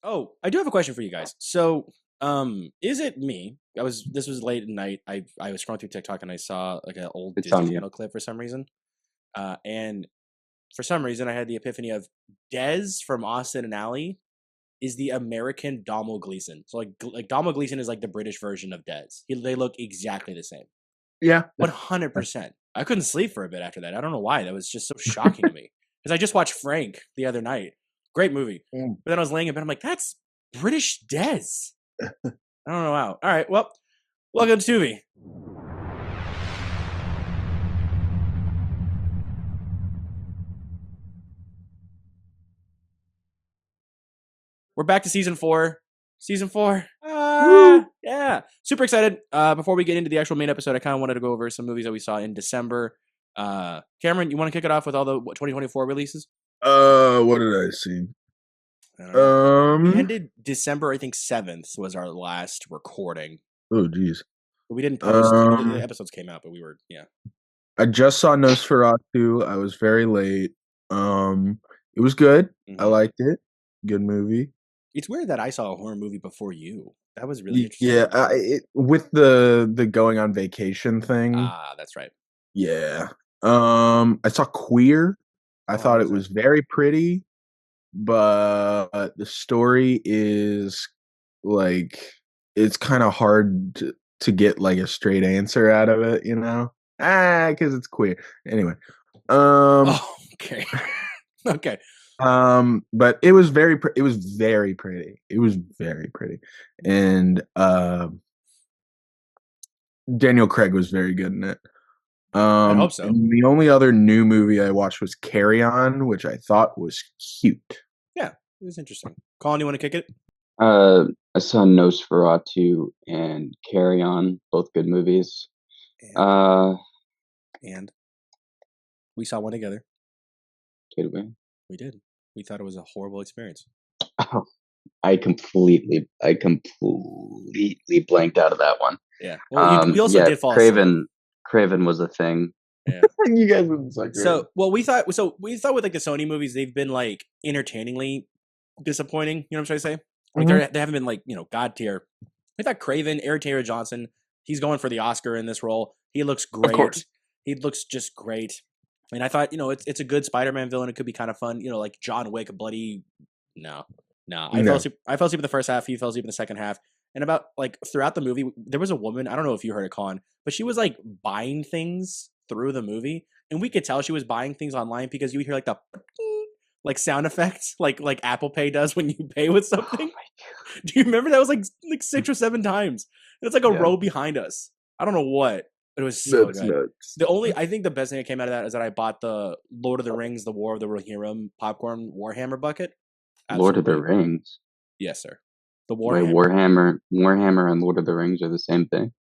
Oh, I do have a question for you guys. So, is it me? This was late at night. I was scrolling through TikTok and I saw like an old It's Disney on you. Channel clip for some reason. And for some reason, I had the epiphany of Dez from Austin and Ally is the American Domhnall Gleeson. So like Domhnall Gleeson is like the British version of Dez. They look exactly the same. Yeah. 100%. I couldn't sleep for a bit after that. I don't know why. That was just so shocking to me. Because I just watched Frank the other night. Great movie. Mm. But then I was laying in bed. I'm like, that's British Dez. I don't know how. All right. Well, welcome to Tu-Vie. We're back to season 4. Season 4. Woo! Yeah. Super excited. Before we get into the actual main episode, I kind of wanted to go over some movies that we saw in December. Cameron, you want to kick it off with all the 2024 releases? What did I see? I don't know. We Um, ended December, I think 7th was our last recording. oh geez. But we didn't post. The Um, episodes came out, but we were, yeah. I just saw Nosferatu. I was very late. It was good. I Hmm. liked it. Good movie. It's weird that I saw a horror movie before you. That was really Yeah, interesting. with the going on vacation thing. Ah, that's right. Yeah. I saw Queer. I Oh, how thought was it that? was very pretty, but the story is like it's kind of hard to get like a straight answer out of it, you know? Because it's queer. Anyway, um, Oh, okay. Okay. but it was it was very pretty. It was very pretty, and Daniel Craig was very good in it. I hope so. And the only other new movie I watched was Carry On, which I thought was cute. Yeah, it was interesting. Colin, you want to kick it? Uh, I saw Nosferatu and Carry On, both good movies. And Uh, and we saw one together. did we? We did. We thought it was a horrible experience. Oh, I completely blanked out of that one. Yeah. Well, we also Yeah, did fall asleep. Craven was a thing. Yeah. And you guys wouldn't suck. So we thought with like the Sony movies, they've been like entertainingly disappointing. You know what I'm trying to say? Like they haven't been like god tier. I thought Craven, Aaron Taylor Johnson, he's going for the Oscar in this role. He looks Of great. course. He looks just great. And I thought it's a good Spider-Man villain. It could be kind of fun. Like John Wick, bloody. No, no. I fell No. asleep. I fell asleep in the first half. He fell asleep in the second half. And about like throughout the movie, there was a woman. I don't know if you heard it, Con, but she was like buying things through the movie, and we could tell she was buying things online because you would hear like the like sound effects, like Apple Pay does when you pay with Oh something. my Do you remember that was like 6 or 7 times? And it's like a Yeah. row behind us. I don't know what, but it was so That's good. nuts. I think the best thing that came out of that is that I bought the Lord of the Rings, the War of the Rohirrim popcorn Warhammer bucket. Lord of the Absolutely, Rings. yes, sir. The Wait, Warhammer. Warhammer and Lord of the Rings are the same thing.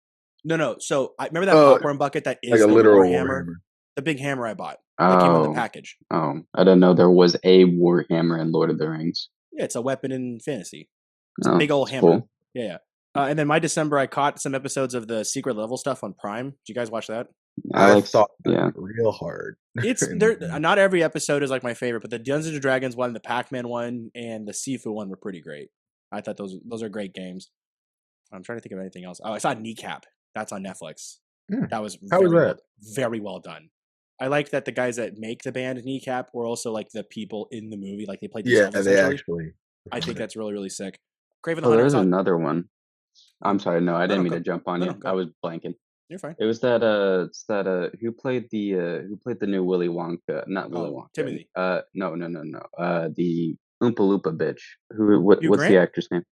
No. So I remember that Oh, popcorn bucket that like is a the literal Warhammer, Warhammer. the big hammer I bought that came on the Oh, package. I didn't know there was a Warhammer in Lord of the Rings. Yeah, it's a weapon in fantasy. It's a Oh, big old it's hammer. cool. Yeah, yeah. And then my December, I caught some episodes of the Secret Level stuff on Prime. Did you guys watch that? I I like, thought about yeah. it real hard. It's there. Not every episode is like my favorite, but the Dungeons and Dragons one, the Pac-Man one, and the Sifu one were pretty great. I thought those are great games. I'm trying to think of anything else. Oh, I saw Kneecap. That's on Netflix. That was How was that? very well done. I like that the guys that make the band Kneecap were also like the people in the movie, like they played Yeah, themselves they essentially. actually. I think that's really really sick. Craven the Oh, Hunter. I there's saw. another one. I'm sorry, no, I No, didn't no, mean to jump on no, you. go I ahead. was blanking. You're fine. It was that who played the new Willy Wonka? Not Willy Oh, Wonka. Timothy. No. The Oompa Loompa bitch. Hugh What's the Grant. actor's name?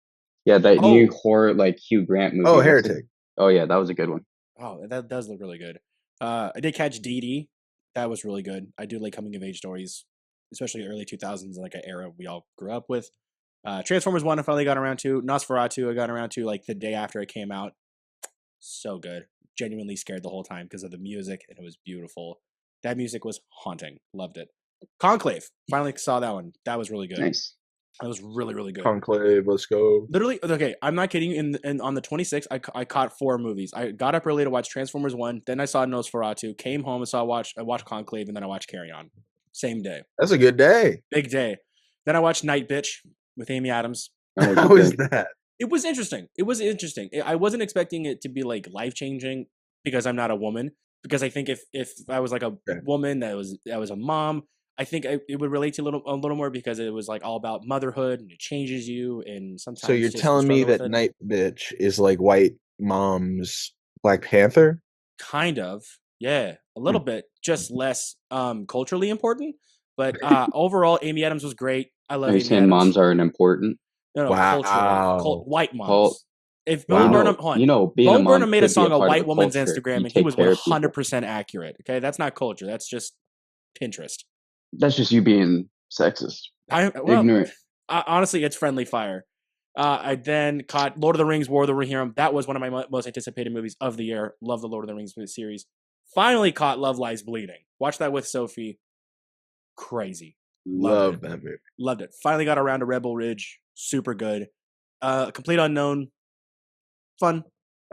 Yeah, that new Oh, horror like Hugh Grant Oh, movie. What's it? Heretic. Oh yeah, that was a good one. oh, that does look really good. I did catch Dee Dee. That was really good. I do like coming of age stories, especially early 2000s, like an era we all grew up with. Transformers 1 I finally got around to. Nosferatu I got around to like the day after it came out. So good. Genuinely scared the whole time because of the music, and it was beautiful. That music was haunting. Loved it. Conclave. Finally saw that one. That was really good. Nice. That was really, really good. Conclave. Let's go. Literally, okay, I'm not kidding. In on the 26th, I caught 4 movies. I got up early to watch Transformers 1, then I saw Nosferatu, came home and I watched Conclave, and then I watched Carry On. Same day. That's a good day. Big day. Then I watched Night Bitch with Amy Adams. And what'd How you is think? that? It was interesting. It was interesting. I wasn't expecting it to be like life changing because I'm not a woman. Because I think if I was like a Okay. woman that was a mom, I think it would relate to a little more because it was like all about motherhood and it changes you and So sometimes you're just you telling me struggle with that it. Night Bitch is like White Mom's Black Panther? Kind of, yeah, a little Hmm. bit, just less culturally important. But overall, Amy Adams was great. I Are love you Amy saying Adams. moms aren't important? No, culturally, Wow. white Well, moms. If Bo Wow. Burnham, hold on, being a Bo mom Burnham made a could be a song "A part of White the Woman's culture. Instagram" You and he take was care of people. 100% accurate. Okay, that's not culture. That's just Pinterest. That's just you being sexist, Well, ignorant. honestly, it's friendly fire. I then caught Lord of the Rings: War of the Rohirrim. That was one of my most anticipated movies of the year. Love the Lord of the Rings series. Finally caught Love Lies Bleeding. Watched that with Sophie. Crazy. Loved it. Love that movie. Loved it. Finally got around to Rebel Ridge. Super good. Complete Unknown. Fun.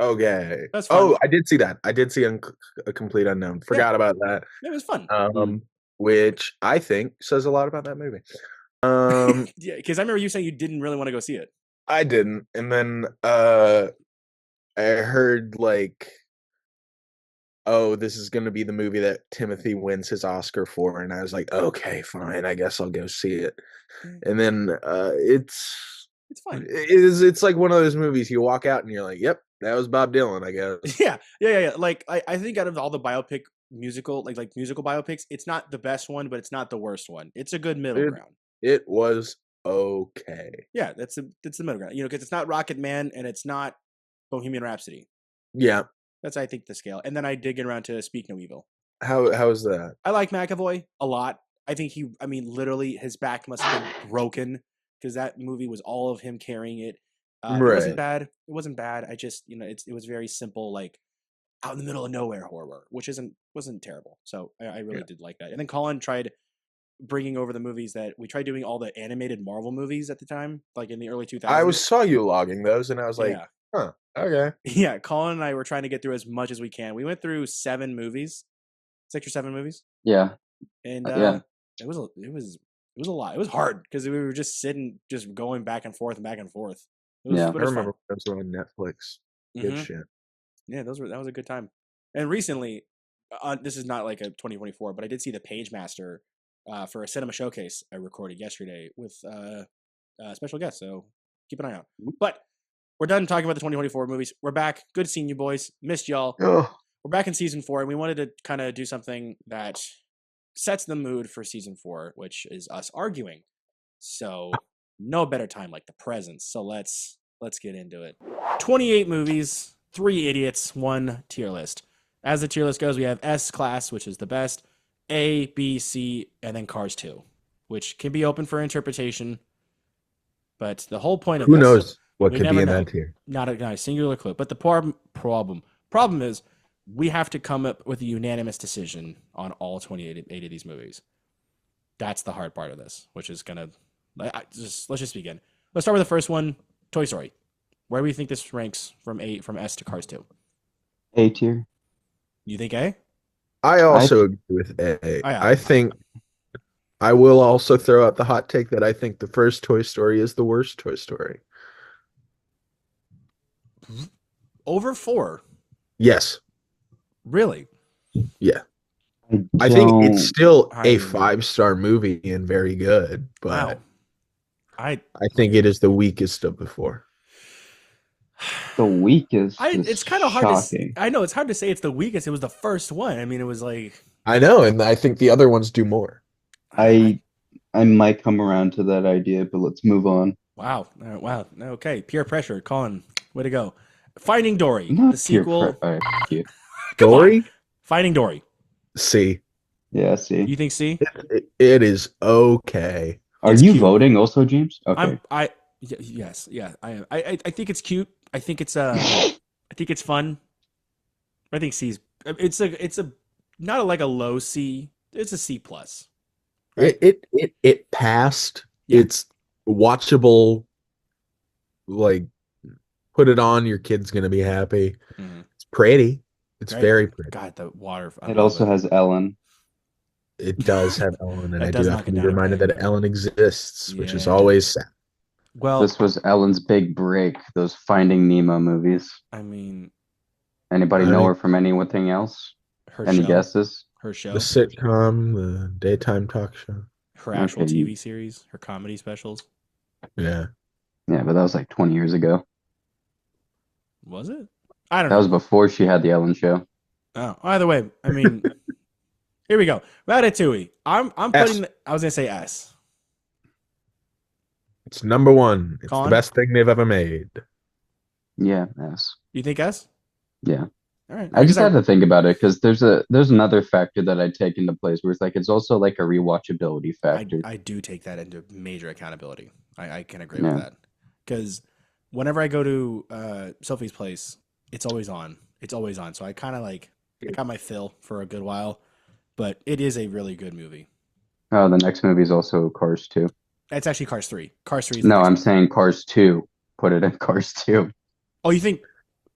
Okay. That's fun. Oh, I did see that. I did see a Complete Unknown. Yeah, Forgot about that. it was fun. Mm. Which I think says a lot about that movie. Um, Yeah, because I remember you saying you didn't really want to go see it. I didn't, and then I heard like, oh, this is going to be the movie that Timothy wins his Oscar for, and I was like, okay, fine, I guess I'll go see it. And then It's fine. it's like one of those movies you walk out and you're like, yep, that was Bob Dylan, I guess. Yeah. Like I think out of all the biopic musical, like musical biopics, it's not the best one, but it's not the worst one. It's a good middle It ground. it was okay. Yeah, that's the middle ground. You know, because it's not Rocket Man and it's not Bohemian Rhapsody. Yeah. That's I think the scale. And then I did get around to Speak No Evil. How is that? I like McAvoy a lot. I think I mean, literally, his back must have been broken because that movie was all of him carrying it. It wasn't Right. bad. It wasn't bad. I just, it was very simple, like out in the middle of nowhere horror, which wasn't terrible. So I really Yeah. did like that. And then Colin tried bringing over the movies that we tried doing all the animated Marvel movies at the time, like in the early I 2000s. saw you logging those, and I was like, Yeah, huh, okay. yeah. Colin and I were trying to get through as much as we can. We went through 7 movies, 6 or 7 movies. Yeah, And yeah. it was a lot. It was hard because we were just sitting, just going back and forth and back and forth. Yeah. But I it was remember fun. those were on Netflix. Good Hmm. shit. Yeah, that was a good time. And recently, this is not like a 2024, but I did see the Page Master for a cinema showcase I recorded yesterday with a special guest. So keep an eye out. But we're done talking about the 2024 movies. We're back. Good seeing you boys. Missed y'all. Oh, We're back in season 4, and we wanted to kind of do something that sets the mood for season 4, which is us arguing. So no better time like the present. So let's get into it. 28 movies, 3 idiots, 1 tier list. As the tier list goes, we have S class, which is the best, A, B, C, and then Cars 2, which can be open for interpretation. But the whole point of who this, knows what we could be never in know. that tier? Not a singular clue. But the problem is we have to come up with a unanimous decision on all 28 of these movies. That's the hard part of this, which is gonna let's just begin. Let's start with the first one, Toy Story. Where do we think this ranks from S to Cars 2? A tier. You think A? I also agree with A. Oh, yeah. I think I will also throw out the hot take that I think the first Toy Story is the worst Toy Story. Over 4. Yes. Really? Yeah. I I think it's don't. still a I 5-star movie and very good, wow. but I think it is the weakest of the 4. The weakest is it's kind of hard shocking. I know it's hard to say it's the weakest. It was the first one. I mean, it was like I know, and I think the other ones do more. I might come around to that idea, but let's move on. wow. Wow. Okay. Peer pressure. Colin, way to go. Finding Dory, Not the sequel. All right, cute. Come on. Dory? Finding Dory. C. Yeah, see. You think C? It is okay. Are It's you cute. voting also, James? Okay. Yes, yeah, I am. I think it's cute. I think it's I think it's fun. I think C's it's a not like a low C. It's a C plus. Right? It passed. Yeah. It's watchable. Like, put it on, your kid's gonna be happy. Mhm. It's pretty. It's Right? very pretty. God, the water. I It love also has Ellen. It does have Ellen, and That I does do have knock to it be down a reminded peg. that Ellen exists, which is Yeah. always sad. Well, This was Ellen's big break. Those Finding Nemo movies. I mean, Anybody I know mean, her from anything else? her Any show, guesses? her the show, sitcom, the daytime talk show. her actual Okay, TV series, her comedy specials. Yeah. yeah, but that was like 20 years ago. Was it? I don't That know. was before she had the Ellen show. Oh, either way, I mean, here we go. Ratatouille. I'm S. putting. I was gonna say S. It's number one. It's the Colin, best thing they've ever made. Yeah, yes. you think S? Yeah. All right, I because just had to think about it because there's another factor that I take into place where it's like it's also like a rewatchability factor. I do take that into major accountability. I can agree with Yeah. that because whenever I go to Sophie's place, it's always on. It's always on. So I kind of like I got my fill for a good while, but it is a really good movie. Oh, the next movie is also Cars 2. It's actually Cars 3. Cars 3 is the No, next I'm movie. saying Cars 2. Put it in Cars 2. Oh, you think?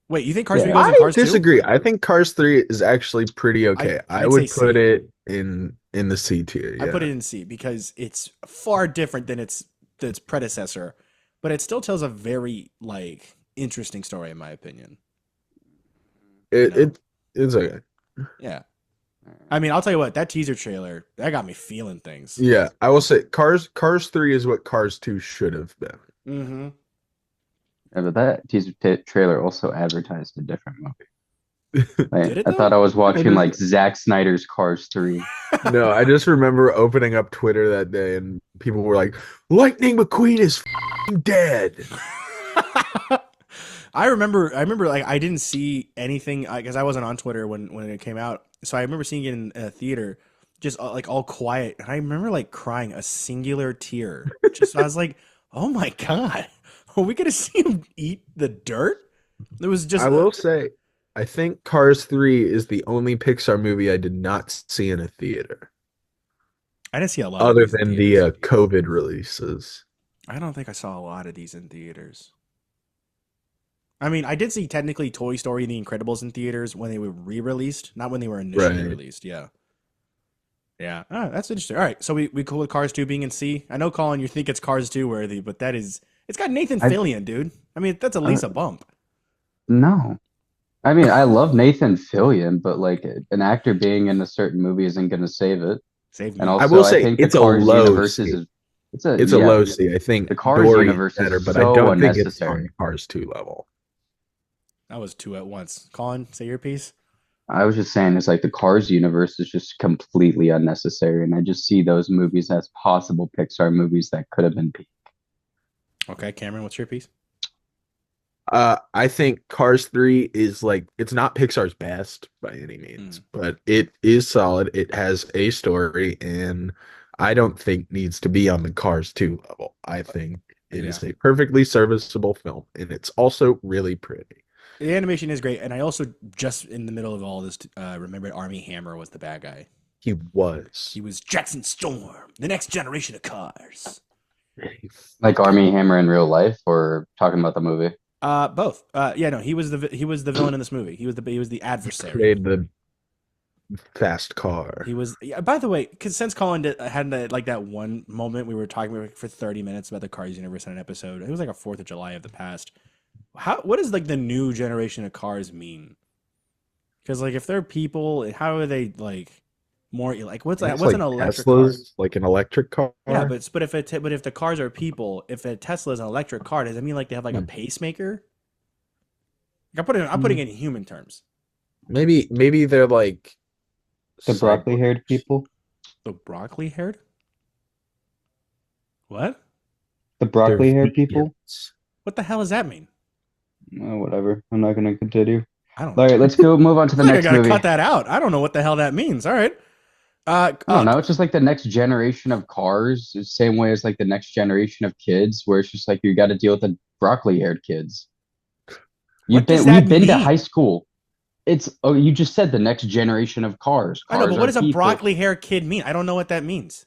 Wait, you think Cars 3 Yeah. goes in I Cars 2? disagree. I think Cars 3 is actually pretty okay. I I'd say would put C. it in the C tier. I put Yeah. it in C because it's far different than its predecessor, but it still tells a very like interesting story in my opinion. You It know? it's okay. Yeah. I mean, I'll tell you what, that teaser trailer, that got me feeling things. Yeah, I will say Cars 3 is what Cars 2 should have been. Mm-hmm. Yeah, but that teaser trailer also advertised a different movie. Did it I thought though? I was I watching just like Zack Snyder's Cars 3. no, I just remember opening up Twitter that day and people were like, "Lightning McQueen is dead." I remember like I didn't see anything because I wasn't on Twitter when it came out. So I remember seeing it in a theater, just like all quiet, and I remember like crying a singular tear. Just I was like, "Oh my god, are we gonna see him eat the dirt?" It was just I will say, I think Cars 3 is the only Pixar movie I did not see in a theater, I didn't see a lot of other these in than theaters. the COVID releases. I don't think I saw a lot of these in theaters. I mean, I did see technically Toy Story and The Incredibles in theaters when they were re-released, not when they were initially Right. released. Yeah. Yeah. Oh, that's interesting. All right. So we cool with Cars 2 being in C. I know, Colin, you think it's Cars 2 worthy, but it's got Nathan I Fillion, dude. I mean, that's at uh, least a bump. no. I mean, I love Nathan Fillion, but like an actor being in a certain movie isn't going to save it. Save And me. I also, will I say think the it's a Cars low universe C. it's a It's a yeah, low C. I think the Cars Dory is universe better, is but I so don't think it's on unnecessary. Cars 2 level. That was two at once. Colin, say your piece. I was just saying it's like the Cars universe is just completely unnecessary, and I just see those movies as possible Pixar movies that could have been peak. Okay, Cameron, what's your piece? I think Cars 3 is like it's not Pixar's best by any means, but it is solid. It has a story, and I don't think needs to be on the Cars 2 level. I think it is a perfectly serviceable film, and it's also really pretty. The animation is great, and I also just in the middle of all this remembered Army Hammer was the bad guy. He was. He was Jackson Storm, the next generation of cars. Like Army Hammer in real life, or talking about the movie? Both. Yeah, no, he was the villain in this movie. He was the adversary. Played the fast car. He was. Yeah, by the way, because since Colin had that one moment we were talking for 30 minutes about the Cars universe in an episode, it was like a 4th of July of the past. What does like the new generation of cars mean? Because like if they're people, how are they like more like what's It's what's like an electric Tesla's, like an electric car. Yeah, but if the cars are people, if a Tesla is an electric car, does that mean like they have like a pacemaker? Like, I'm putting it in human terms. Maybe they're like The broccoli haired people? The broccoli haired? What? The broccoli haired people? What the hell does that mean? Oh, whatever. I'm not going to continue. I don't know. All right, let's go move on to the I next gotta movie. cut that out. I don't know what the hell that means. All right. I don't know. It's just like the next generation of cars, the same way as like the next generation of kids, where it's just like you got to deal with the broccoli haired kids. We've been to high school. You just said the next generation of cars. I know, but what does a people. broccoli hair kid mean? I don't know what that means.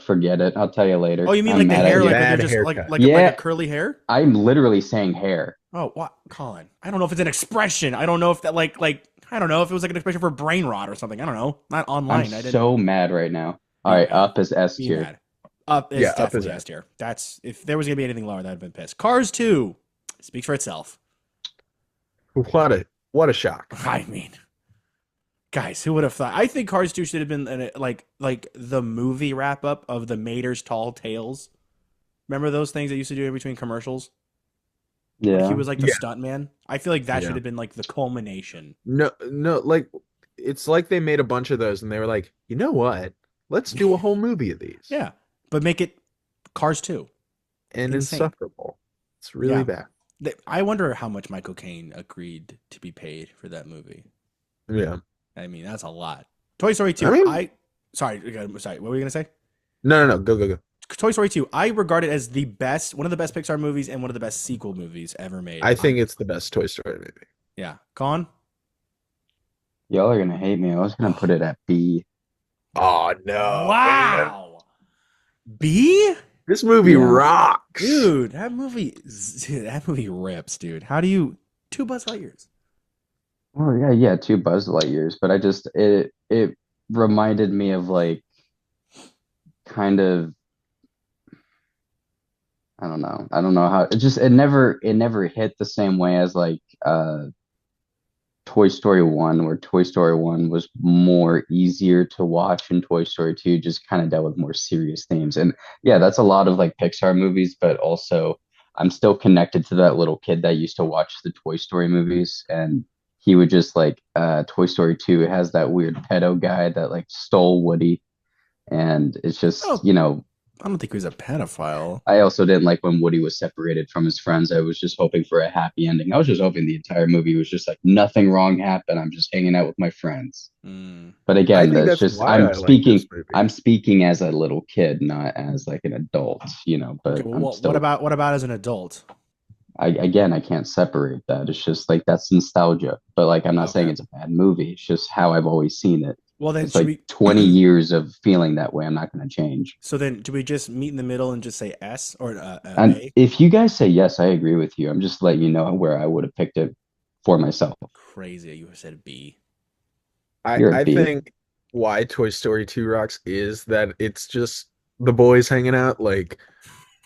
Forget it. I'll tell you later. Oh, you mean I'm like the mad at hair, you. like Bad they're just haircut. like a curly hair? I'm literally saying hair. Oh, what, Colin? I don't know if it's an expression. I don't know if that like I don't know if it was like an expression for brain rot or something. I don't know. Not online. I'm so mad right now. All right, up is S Be tier. mad. Up is Yeah, Up is definitely S S. tier. That's if there was gonna be anything lower, that'd have been pissed. Cars 2 speaks for itself. What a shock. I mean, guys, who would have thought? I think Cars 2 should have been like the movie wrap up of the Mater's Tall Tales. Remember those things that used to do in between commercials when he Yeah. was like the Yeah, stunt man? I feel like that should yeah. have been like the culmination. No, no, like it's like they made a bunch of those and they were like, you know what? Let's do a whole movie of these. Yeah, but make it Cars 2. And Insane. insufferable. It's really Yeah. bad. I wonder how much Michael Caine agreed to be paid for that movie. Yeah. I mean, that's a lot. Toy Story 2. I mean, Sorry. What were you gonna say? no. Go. Toy Story 2. I regard it as one of the best Pixar movies and one of the best sequel movies ever made. I think it's the best Toy Story movie. Yeah. Con? Y'all are gonna hate me. I was gonna put it at B. Oh no, man. Wow. B? This movie Yeah. rocks. Dude, that movie rips, dude. How do you two Buzz Lightyears? Oh yeah, 2 Buzz Lightyears, but it reminded me of like kind of I don't know how it never hit the same way as like Toy Story 1, where Toy Story 1 was more easier to watch, and Toy Story 2 just kind of dealt with more serious themes. And yeah, that's a lot of like Pixar movies, but also I'm still connected to that little kid that used to watch the Toy Story movies, and he would just like Toy Story 2 has that weird pedo guy that like stole Woody, and it's just, Oh, I don't think he was a pedophile. I also didn't like when Woody was separated from his friends. I was just hoping for a happy ending. I was just hoping the entire movie was just like nothing wrong happened. I'm just hanging out with my friends. Mm. But I again, think that's that's just why I like this movie. I'm speaking as a little kid, not as like an adult, Okay, but well, I'm what still about as an adult? I can't separate that. It's just like that's nostalgia. But like I'm not saying Okay. it's a bad movie. It's just how I've always seen it. Well, then It's should like we 20 years of feeling that way. I'm not going to change. so then do we just meet in the middle and just say S or And A? if you guys say yes, I agree with you. I'm just letting you know where I would have picked it for myself. Crazy, you said B. You're a I B. think why Toy Story 2 rocks is that it's just the boys hanging out. Like,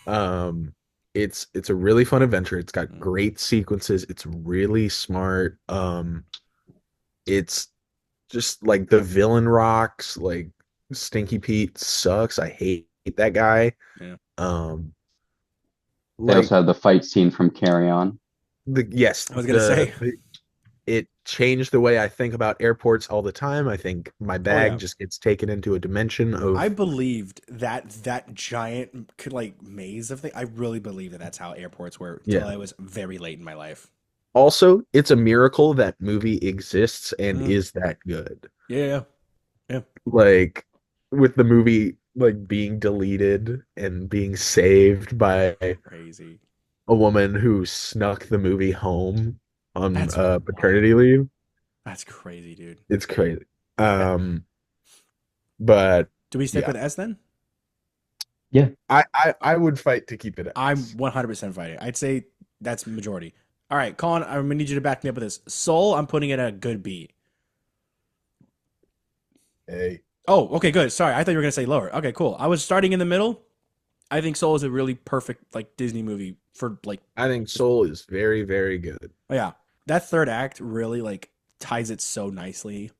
um, it's a really fun adventure. It's got Mm. great sequences. It's really smart. It's just like the villain rocks. Like Stinky Pete sucks. I hate that guy. Yeah. They Like also have the fight scene from Carry On. I was gonna say. It changed the way I think about airports all the time. I think my Oh bag yeah. just gets taken into a dimension I of believed that giant like maze of thing. I really believed that's how airports were till yeah. I was very late in my life. Also, it's a miracle that movie exists and Mm. is that good. Yeah. Yeah. Like with the movie like being deleted and being saved by Crazy. a woman who snuck the movie home on That's paternity wild. leave. That's crazy, dude. It's crazy. But Do we stick yeah, with S then? Yeah. I would fight to keep it I'm S. 100% fighting. I'd say that's majority. All right, Colin, I'm gonna need you to back me up with this. Soul, I'm putting it at a good B. Hey. Oh, okay, good. Sorry, I thought you were gonna say lower. Okay, cool. I was starting in the middle. I think Soul is a really perfect like Disney movie for like. I think Soul is very, very good. Oh, yeah, that third act really like ties it so nicely.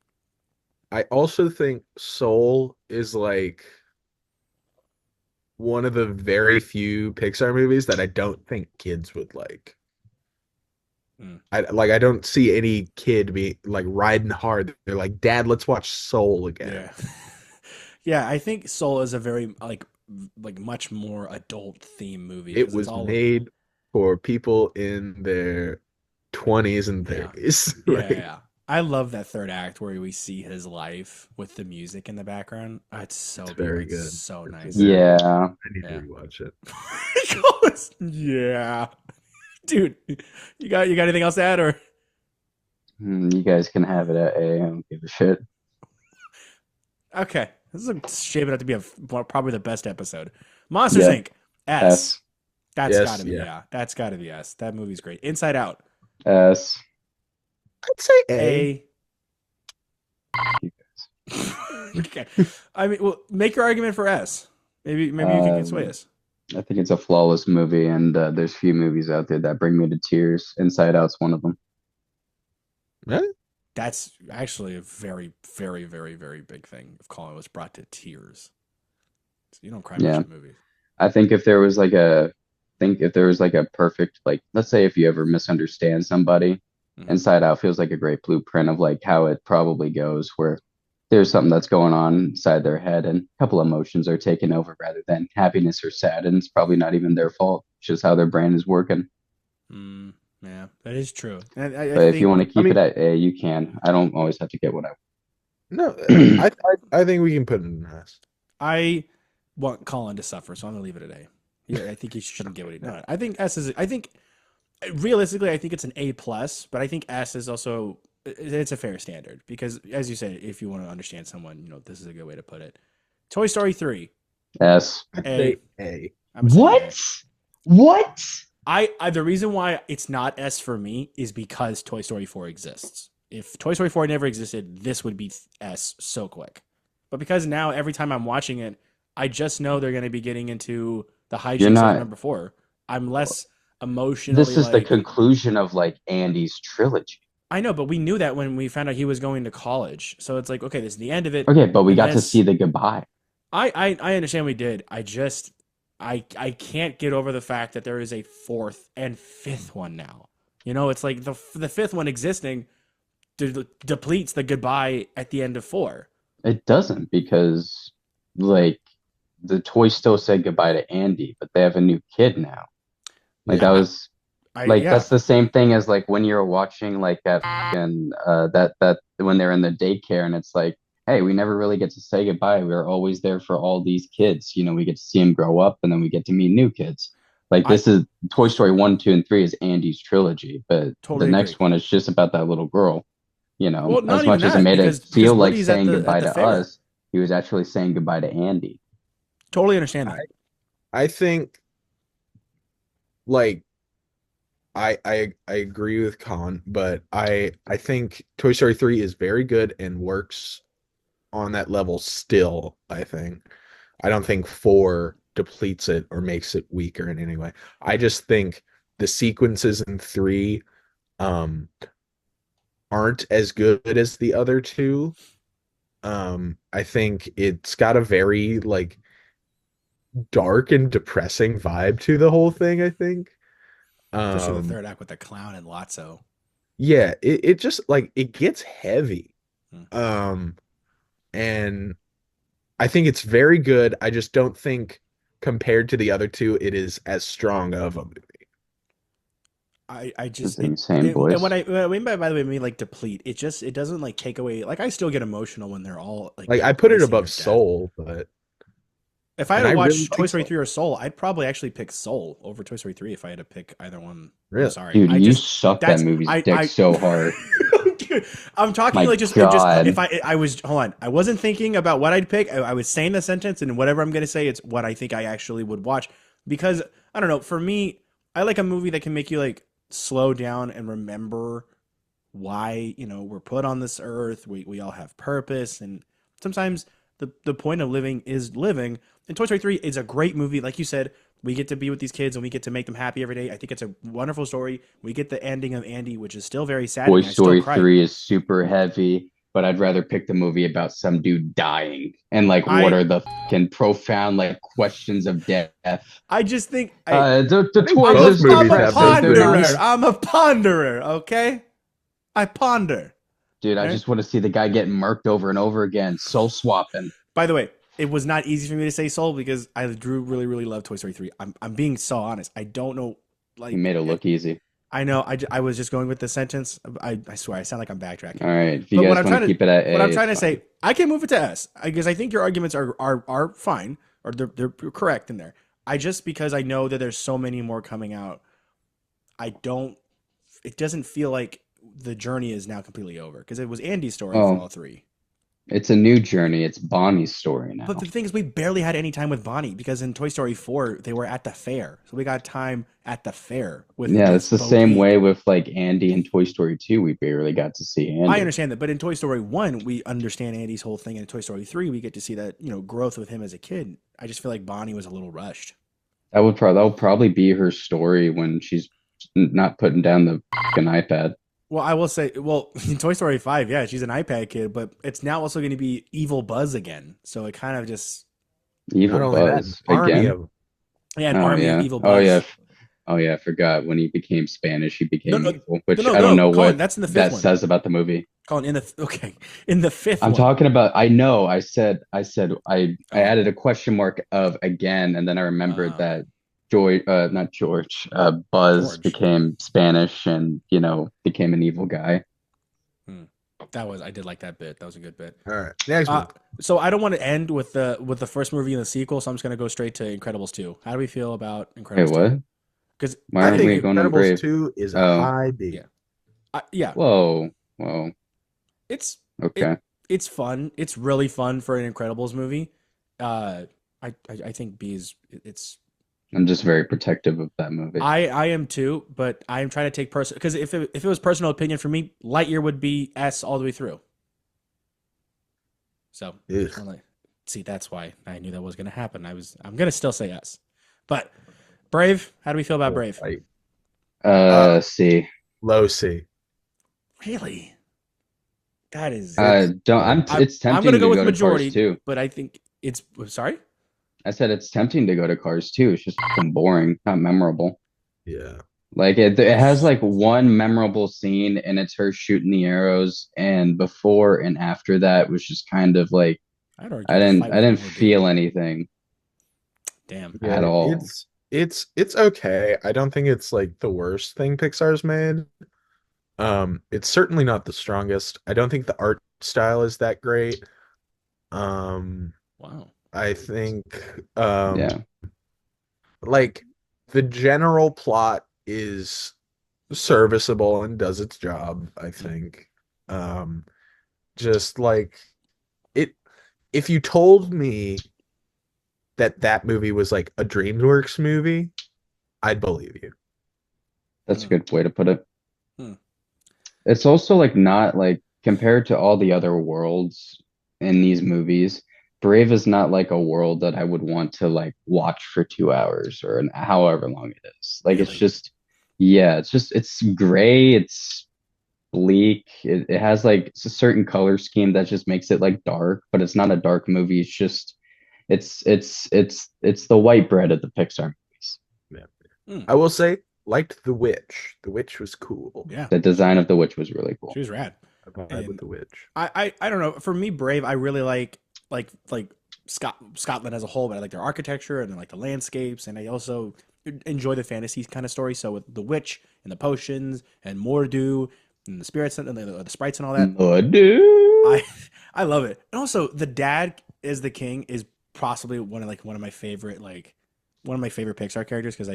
I also think Soul is like one of the very few Pixar movies that I don't think kids would like. Mm. I don't see any kid be like riding hard. They're like, Dad, let's watch Soul again. Yeah, yeah. I think Soul is a very like much more adult theme movie It because it's was all made for people in their 20s and yeah. 30s. Yeah, Like, yeah. I love that third act where we see his life with the music in the background. Oh, it's so it's beautiful. very It's good. so It's nice. very Yeah. I need Yeah. to rewatch it. He goes, yeah. Dude, you got anything else to add or You guys can have it at A. I don't give a shit. okay. This is shaping up to be probably the best episode. Monsters Yeah. Inc. S. S. That's Yes, gotta be yeah. yeah. That's gotta be S. That movie's great. Inside Out. S. I'd say A. A. Okay. I mean, well, make your argument for S. Maybe you can sway Um, us. I think it's a flawless movie, and there's few movies out there that bring me to tears. Inside Out's one of them. Really? That's actually a very, very, very, very big thing if Colin was brought to tears. So you don't cry much Yeah. at movies. I think if there was like a, think if there was like a perfect, like, let's say if you ever misunderstand somebody, Hmm. Inside Out feels like a great blueprint of like how it probably goes, where there's something that's going on inside their head and a couple emotions are taken over rather than happiness or sad, and it's probably not even their fault. It's just how their brain is working. Mm, yeah, that is true. And I But if you want to think I keep it mean, at A, you can. I don't always have to get what no, I. I think we can put it in S. I want Colin to suffer, so I'm gonna leave it at A. Yeah, I think he shouldn't get what he. No, I think S is. I think realistically, I think it's an A plus, but I think S is also it's a fair standard because, as you said, if you want to understand someone, this is a good way to put it. Toy Story 3, S. I'd A. say A. I'm saying A. What? What? I the reason why it's not S for me is because Toy Story 4 exists. If Toy Story 4 never existed, this would be S so quick. But because now every time I'm watching it, I just know they're going to be getting into the You're hijinks of not. number 4. I'm less emotionally This is the like conclusion of like Andy's trilogy. I know, but we knew that when we found out he was going to college. So it's like, okay, this is the end of it. Okay, but we And got to see this the goodbye. I understand we did. I can't get over the fact that there is a fourth and fifth one now. It's like the fifth one existing depletes the goodbye at the end of 4. It doesn't because like the toy still said goodbye to Andy, but they have a new kid now. Like Yeah. that was like Yeah. that's the same thing as like when you're watching like that and that when they're in the daycare and it's like, hey, we never really get to say goodbye. We're always there for all these kids. We get to see them grow up and then we get to meet new kids. Like I this is Toy Story 1, 2, and 3 is Andy's trilogy, but the totally agree. next one is just about that little girl. Well, not As even much as it that made it because feel like Woody's at saying the goodbye to fair. us, he was actually saying goodbye to Andy. Totally understand I that. I think like I agree with Colin, but I think Toy Story 3 is very good and works on that level still, I think. I don't think 4 depletes it or makes it weaker in any way. I just think the sequences in 3 um aren't as good as the other two. I think it's got a very like dark and depressing vibe to the whole thing, I think. Especially the Um third act with the clown and Lotso. yeah, it just like it gets heavy. Hmm. Um and I think it's very good. I just don't think compared to the other two it is as strong of a movie. I It's just insane, and boys. what I mean by the way, I mean like deplete. It doesn't like take away. Like I still get emotional when they're all like Like I put it embracing their above death. Soul, but If I had and to I really watch Toy like Story Soul. 3 or Soul, I'd probably actually pick Soul over Toy Story 3 if I had to pick either one. I'm Really. sorry. Dude, I you just sucked that that's movie's dick I so hard. Dude, I'm talking My like just if God. I was hold on. I wasn't thinking about what I'd pick. I was saying the sentence and whatever I'm going to say it's what I think I actually would watch because I don't know, for me, I like a movie that can make you like slow down and remember why we're put on this earth. We all have purpose, and sometimes the point of living is living. And Toy Story 3 is a great movie, like you said. We get to be with these kids and we get to make them happy every day. I think it's a wonderful story. We get the ending of Andy, which is still very Toy saddening. I still Story cried. 3 is super heavy, but I'd rather pick the movie about some dude dying and like what I are the fucking profound like questions of death. I just think I The I think toys I'm are a both still I'm movies a have depressing. those They're not. ponderer. moments. I'm a ponderer. Okay, I ponder. Dude, I Right? just want to see the guy getting murked over and over again, soul swapping. By the way, it was not easy for me to say Soul because I Drew really love Toy Story 3. I'm being so honest. I don't know He like made it look easy. I know I was just going with the sentence. I swear I sound like I'm All backtracking. right, if you But guys want to keep it at what I'm A, trying it's to fine. say, I can move it to S because I think your arguments are fine or they're correct in there. I just because I know that there's so many more coming out, I don't it doesn't feel like the journey is now completely over because it was Andy's story for Well, all 3. It's a new journey. It's Bonnie's story But now. the thing is, we barely had any time with Bonnie because in Toy Story 4, they were at the fair. So we got time at the fair Yeah, with it's the Bo same Peep. way with like Andy in Toy Story 2. We barely got to see I Andy. understand that, but in Toy Story 1, we understand Andy's whole thing. And in Toy Story 3, we get to see that, growth with him as a kid. I just feel like Bonnie was a little rushed. That would probably be her story when she's not putting down the fucking iPad. Well, I will say, in Toy Story 5, yeah, she's an iPad kid, but it's now also going to be Evil Buzz again. So it kind of just, Not Evil only that, an Buzz army again. of yeah, an Oh army of yeah. Evil Oh yeah. Buzz. Oh yeah. I forgot when he became Spanish, he No, became no, evil, no, which no, I don't no, know Colin, what that's in the fifth that one. says about the movie. Colin, in the fifth I'm one. talking about. I know. I Oh, added a question mark of again, and then I remembered okay. that Joy, not George, Buzz George. became Spanish and became an evil guy. Hmm. I did like that bit. That was a good bit. all right. Next Uh, one. so I don't want to end with the first movie and the sequel, so I'm just gonna go straight to Incredibles 2. How do we feel about Wait, Incredibles 2? what? Because Why I I aren't think think we going on Incredibles Brave? 2 is a Oh, high B. yeah, yeah, whoa, whoa. it's it Okay. it's fun. It's really fun for an Incredibles movie. Uh, I think B is it's I'm just very protective of that movie. I am too, but I am trying to take person because if it was personal opinion for me, Lightyear would be S all the way through. So Ugh. I'm like, see, that's why I knew that was gonna happen. I'm gonna still say S, but Brave. How do we feel about Brave? Like, uh, See, low C. Really? That is. It's don't. It's I'm gonna tempting go to with go to Cars majority, 2. but I think it's. Sorry. I said it's tempting to go to Cars 2. It's just fucking boring, not memorable. yeah. Like it has like one memorable scene, and it's her shooting the arrows, and before and after that was just kind of like I'd argue the fight I with didn't Mordu. feel anything Damn. at Yeah, all. it's okay. I don't think it's like the worst thing Pixar's made. It's certainly not the strongest. I don't think the art style is that great. Um, Wow. I think um Yeah, like the general plot is serviceable and does its job, I think. Um, just like it if you told me that that movie was like a DreamWorks movie, I'd believe you. that's a Hmm. good way to put it. Hmm. It's also like not like compared to all the other worlds in these movies, Brave is not like a world that I would want to like watch for 2 hours or however long it is. Like it's Really? just, yeah, it's gray, it's bleak. It has like it's a certain color scheme that just makes it like dark, but it's not a dark movie. It's just it's the white bread of the Pixar movies. Yeah. Hmm. I will say, liked The Witch. The Witch was cool. Yeah. The design of the witch was really She cool. was rad. I vibe with And The Witch. I don't know. For me, Brave, I really like Scotland as a whole, but I like their architecture and I like the landscapes, and I also enjoy the fantasy kind of story. So with the witch and the potions and Mordu and the spirits and the sprites and all that, Dude. I I love it. And also the dad is the king is possibly one of my favorite Pixar characters because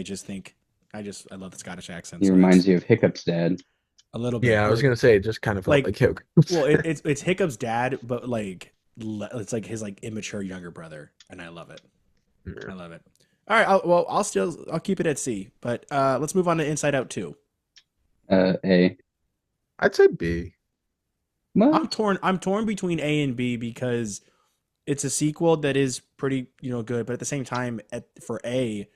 I love the Scottish accent. He So that's reminds you of Hiccup's dad. a little bit, Yeah, I but was gonna say it just kind of felt like like Hip. well, it's Hiccup's dad, but it's like his like immature younger brother, and I love it. I love it. All right, I'll keep it at C, but let's move on to Inside Out 2. A. I'd say B. What? I'm torn between A and B because it's a sequel that is pretty good, but at the same time, for A,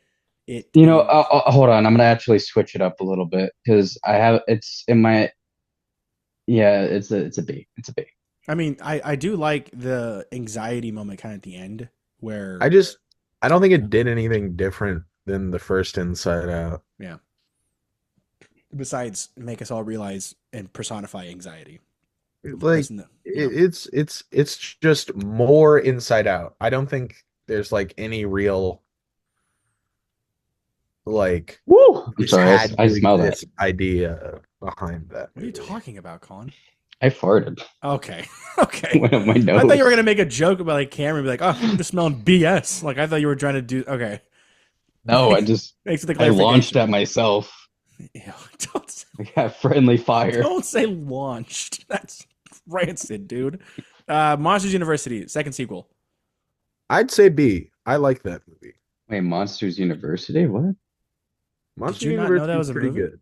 it is. Hold on. I'm gonna actually switch it up a little bit because I have it's in my yeah. It's a B. It's a B. I mean, I do like the anxiety moment kind of at the end I where just I don't think it did anything different than the first Inside Out. yeah. Besides, make us all realize and personify anxiety. Like That's in the, it's just more Inside Out. I don't think there's like any real like Woo! I'm this sorry. had I to smell that. exist idea behind that What are you movie. talking about, Colin? I farted. Okay. Okay. Went up my I thought you were nose. gonna make a joke about like Cameron, be like, "Oh, I'm just smelling BS." Like I thought you were trying to do. Okay. No, Thanks for the I launched clarification. at myself. Ew, don't I got friendly fire. don't say launched. That's rancid, dude. Monsters University, second sequel. I'd say B. I like that movie. Wait, Monsters University? What? Did Monster you not know that University is was a pretty movie? good.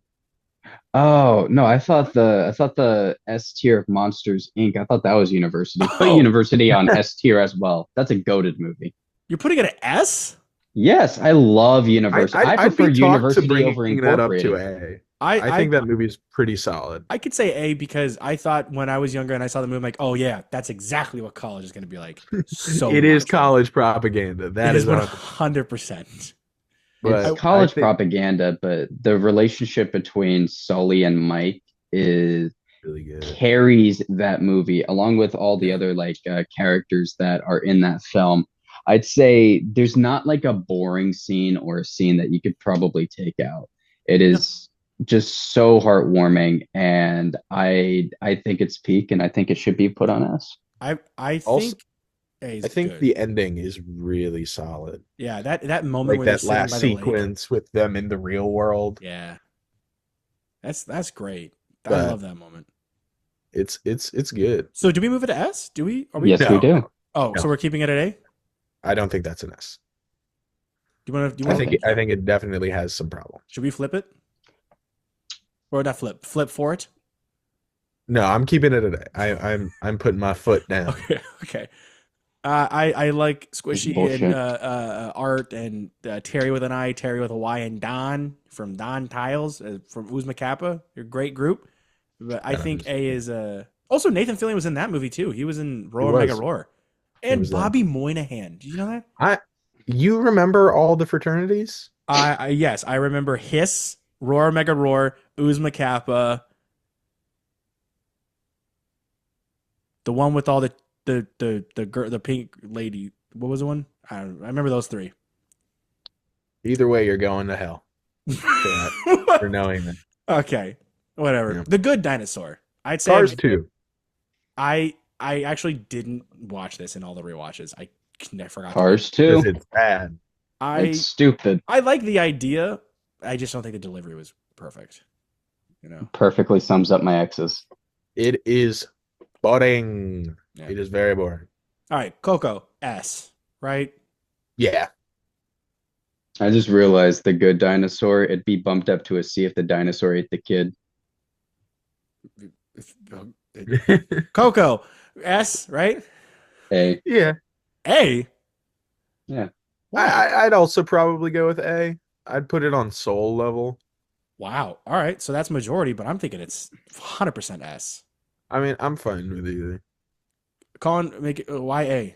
Oh no, I thought the S tier of Monsters Inc. I thought that was University. Put Oh, University on S tier as well. That's a goated movie. you're putting it at S? Yes, I love University. I I'd prefer be talked to University bringing over that up to Incorporated. A. I, I I think that movie's pretty solid. I could say A because I thought when I was younger and I saw the movie, I'm like, oh yeah, that's exactly what college is going to be like. So It is much. college propaganda. It That is is 100%. It's but I college think propaganda, but the relationship between Sully and Mike is really good. carries that movie along with all the Yeah. other characters that are in that film. I'd say there's not like a boring scene or a scene that you could probably take out. It No, is just so heartwarming, and I think it's peak, and I think it should be put on S. I Also, think A I is think good. the ending is really solid. Yeah, that moment Like where they're that sitting by last the lake. sequence with them in the real world. Yeah, that's great. I But love that moment. it's good. So do we move it to S? Do we? Are we? Yes, we No, do. Oh, so no, we're keeping it at A? I don't think that's an S. Do you want to? Do you I want? think I think it definitely has some problems. Should we flip it or not flip? Flip for it? No, I'm keeping it at A. I'm putting my foot down. Okay. Okay. I like This is Squishy and bullshit. Art and Terry with an I, Terry with a Y, and Don from Don Tiles from Uzma Kappa. You're a great group. But I think A is also Nathan Fillion was in that movie too. He was in He Roar Mega was. Roar. He And was there. Bobby Moynihan. Did you know that? You remember all the fraternities? Yes, I remember Hiss, Roar Mega Roar, Uzma Kappa, the one with all the pink lady. What was the one? I don't know. I remember those three. Either way, you're going to hell for knowing that. Okay, whatever. Yeah. The Good Dinosaur. I'd say Cars 2. I actually didn't watch this in all the rewatches. I forgot. Cars Because 2. it's bad. It's stupid. I like the idea. I just don't think the delivery was perfect. You know. Perfectly sums up my exes. It is boring. Yeah. It is very boring. All right, Coco S. Right. Yeah. I just realized the good dinosaur, it'd be bumped up to a C if the dinosaur ate the kid. Coco S. Right. A. Yeah. A. Yeah. Wow. I'd also probably go with A. I'd put it on soul level. Wow. All right. So that's majority, but I'm thinking it's 100% S. I mean, I'm fine with either. Colin, make it why A?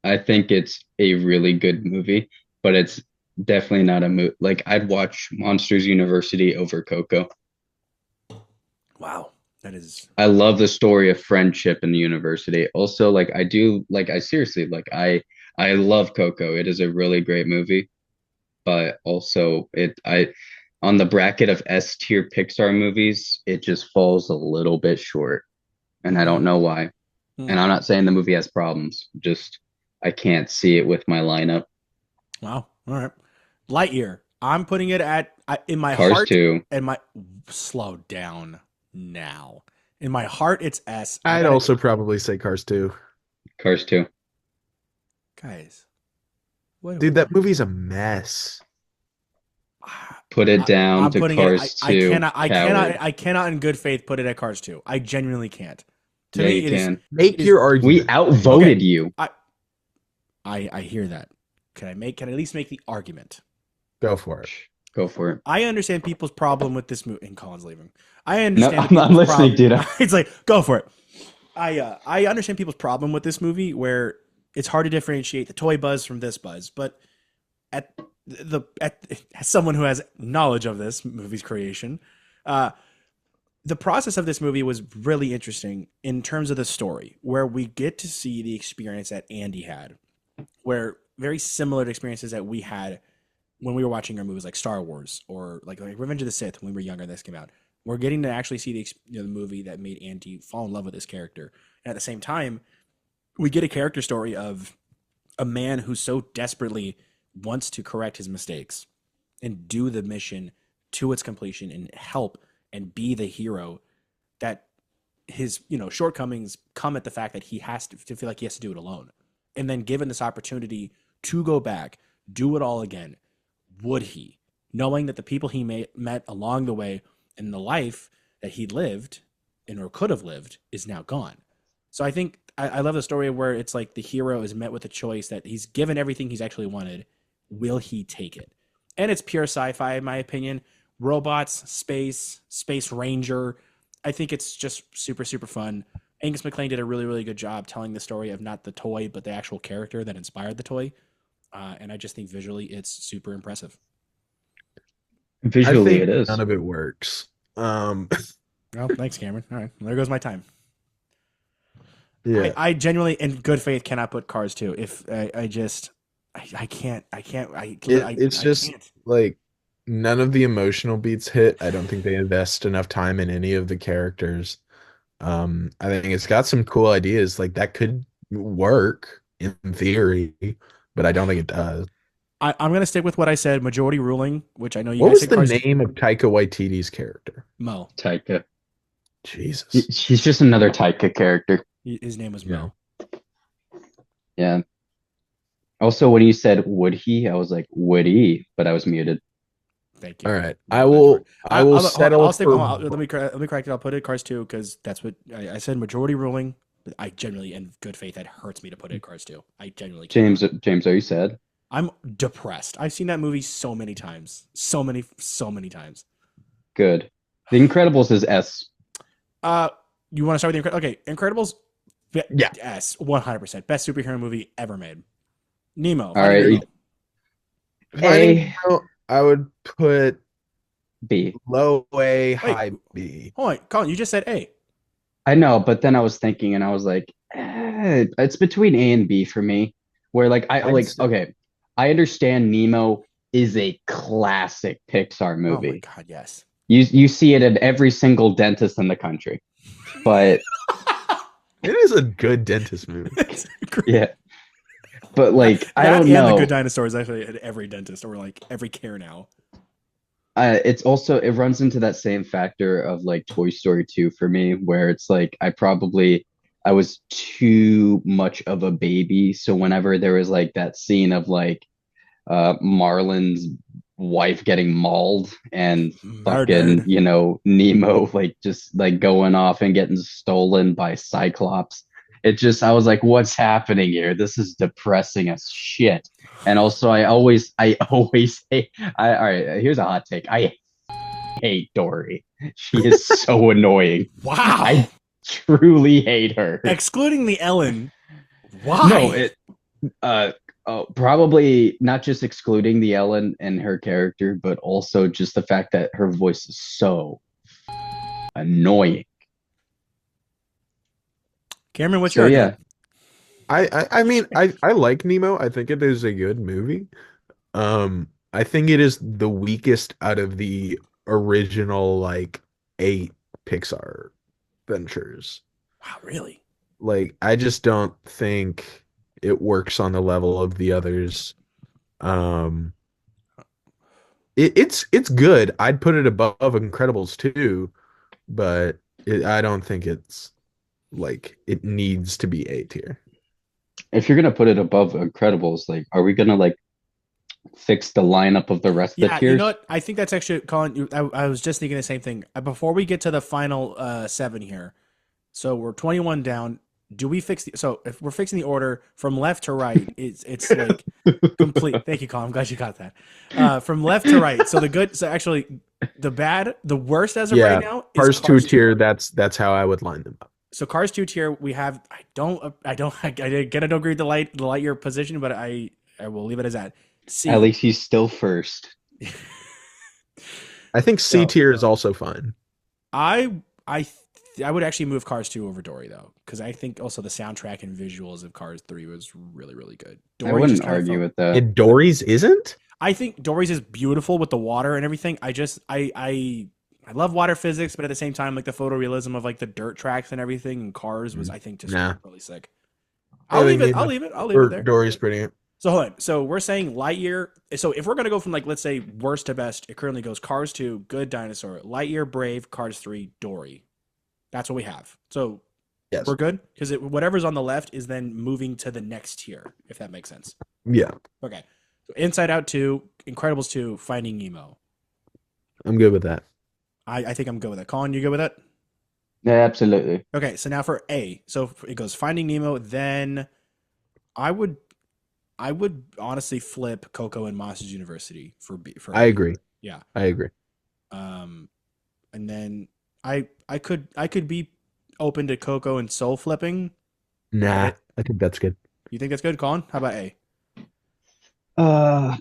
I think it's a really good movie, but it's definitely not a movie. Like I'd watch Monsters University over Coco. Wow. That is. I love the story of friendship in the university. Also, I love Coco. It is a really great movie, but also on the bracket of S tier Pixar movies, it just falls a little bit short, and I don't know why. And I'm not saying the movie has problems, just I can't see it with my lineup. Wow. All right. Lightyear. I'm putting it at in my Cars heart 2. and my slow down now. In my heart, it's S. I'd also probably say Cars 2. Cars 2. guys. What, Dude, that movie's a mess. Put it down I'm to putting Cars it. 2. I cannot in good faith put it at Cars 2. I genuinely can't. To Yeah, me, you it is. can. Make is- your argument. We outvoted Okay. you. I hear that. Can I at least make the argument? Go for it. Go for it. I understand people's problem with this movie. And Colin's leaving. I No, understand. I'm not people's listening, problem- dude. It's like go for it. I understand people's problem with this movie where it's hard to differentiate the toy buzz from this buzz, but as someone who has knowledge of this movie's creation, the process of this movie was really interesting in terms of the story, where we get to see the experience that Andy had, where very similar to experiences that we had when we were watching our movies like Star Wars or like Revenge of the Sith when we were younger and this came out. We're getting to actually see the movie that made Andy fall in love with this character. And at the same time, we get a character story of a man who so desperately wants to correct his mistakes and do the mission to its completion and help and be the hero that his shortcomings come at the fact that he has to feel like he has to do it alone. And then given this opportunity to go back, do it all again, would he? Knowing that the people he met along the way and the life that he lived and or could have lived is now gone. So I think I love the story where it's like the hero is met with a choice that he's given everything he's actually wanted. Will he take it? And it's pure sci-fi, in my opinion. Robots, space ranger. I think it's just super, super fun. Angus MacLane did a really, really good job telling the story of not the toy, but the actual character that inspired the toy. And I just think visually it's super impressive. I Visually, think it is. none of it works. Well, thanks, Cameron. All right, well, there goes my time. Yeah. I genuinely, in good faith, cannot put Cars 2. If I can't. It's just can't. like none of the emotional beats hit. I don't think they invest enough time in any of the characters. I think it's got some cool ideas like that could work in theory, but I don't think it does. I'm gonna stick with what I said. Majority ruling, which I know you What guys was said the Cars name of Taika Waititi's character? Mo. Taika. Jesus. He's just another Taika character. His name was Yeah. Mo. Yeah. Also, when you said would he, I was like, would he? But I was muted. Thank you. All right. I'm I glad you will were- I will settle I'll stay. for Let me correct it. I'll put it Cars 2 because that's what I said. Majority ruling. But I genuinely, in good faith, that hurts me to put it Cars 2. I genuinely can't. James, are you sad? I'm depressed. I've seen that movie so many times. So many times. Good. The Incredibles is S. You want to start with the Okay, Incredibles? Yeah. S, 100%. Best superhero movie ever made. Nemo. All right. Finding Nemo, I would put B. low A, high B. Hold on, Colin, you just said A. I know, but then I was thinking and I was like, it's between A and B for me. Where okay, I understand Nemo is a classic Pixar movie. Oh my god, yes. You see it at every single dentist in the country. But it is a good dentist movie. Yeah. But I don't know. know. The Good Dinosaur is actually at every dentist or every care now. It's also it runs into that same factor of Toy Story 2 for me, where it's I was too much of a baby. So whenever there was that scene of Marlin's wife getting mauled and fucking Nemo just going off and getting stolen by Cyclops, I was like, what's happening here? This is depressing as shit. And also I always hate all right, here's a hot take. I hate Dory. She is so annoying. Wow. I truly hate her. Excluding the Ellen. Why? No, probably not just excluding the Ellen and her character, but also just the fact that her voice is so annoying. Cameron, what's your yeah? I mean, I like Nemo. I think it is a good movie. I think it is the weakest out of the original 8 Pixar ventures. Wow, really? I just don't think it works on the level of the others. It's good. I'd put it above Incredibles 2, but I don't think it's it needs to be A tier. If you're gonna put it above Incredibles, are we gonna fix the lineup of the rest of the tiers? You know what? I think that's actually, Colin. I was just thinking the same thing. Before we get to the final 7 here, so we're 21 down. Do we fix so if we're fixing the order from left to right, it's complete. Thank you, Colin. I'm glad you got that. From left to right. So actually the bad, the worst as of right now is Cars 2 tier. That's how I would line them up. So Cars 2 tier, we have. I don't agree with the Lightyear position, but I will leave it as that. C. At least he's still first. I think C tier is also fine. I would actually move Cars 2 over Dory though, because I think also the soundtrack and visuals of Cars 3 was really, really good. I wouldn't argue with that. And Dory's isn't? I think Dory's is beautiful with the water and everything. I love water physics, but at the same time, the photorealism of the dirt tracks and everything and Cars was, I think, just really sick. I'll leave it there. Dory's pretty. So hold on. So we're saying Lightyear. So if we're gonna go from let's say worst to best, it currently goes Cars 2, Good Dinosaur, Lightyear, Brave, Cars 3, Dory. That's what we have. So Yes. we're good because whatever's on the left is then moving to the next tier, if that makes sense. Yeah. Okay. So Inside Out 2, Incredibles 2, Finding Nemo. I'm good with that. I think I'm good with that. Colin, you good with that? Yeah, absolutely. Okay, so now for A. So it goes Finding Nemo, then I would honestly flip Coco and Monsters University for B for I A. agree. Yeah. I agree. And then I could be open to Coco and Soul flipping. Nah, I think that's good. You think that's good, Colin? How about A? Uh,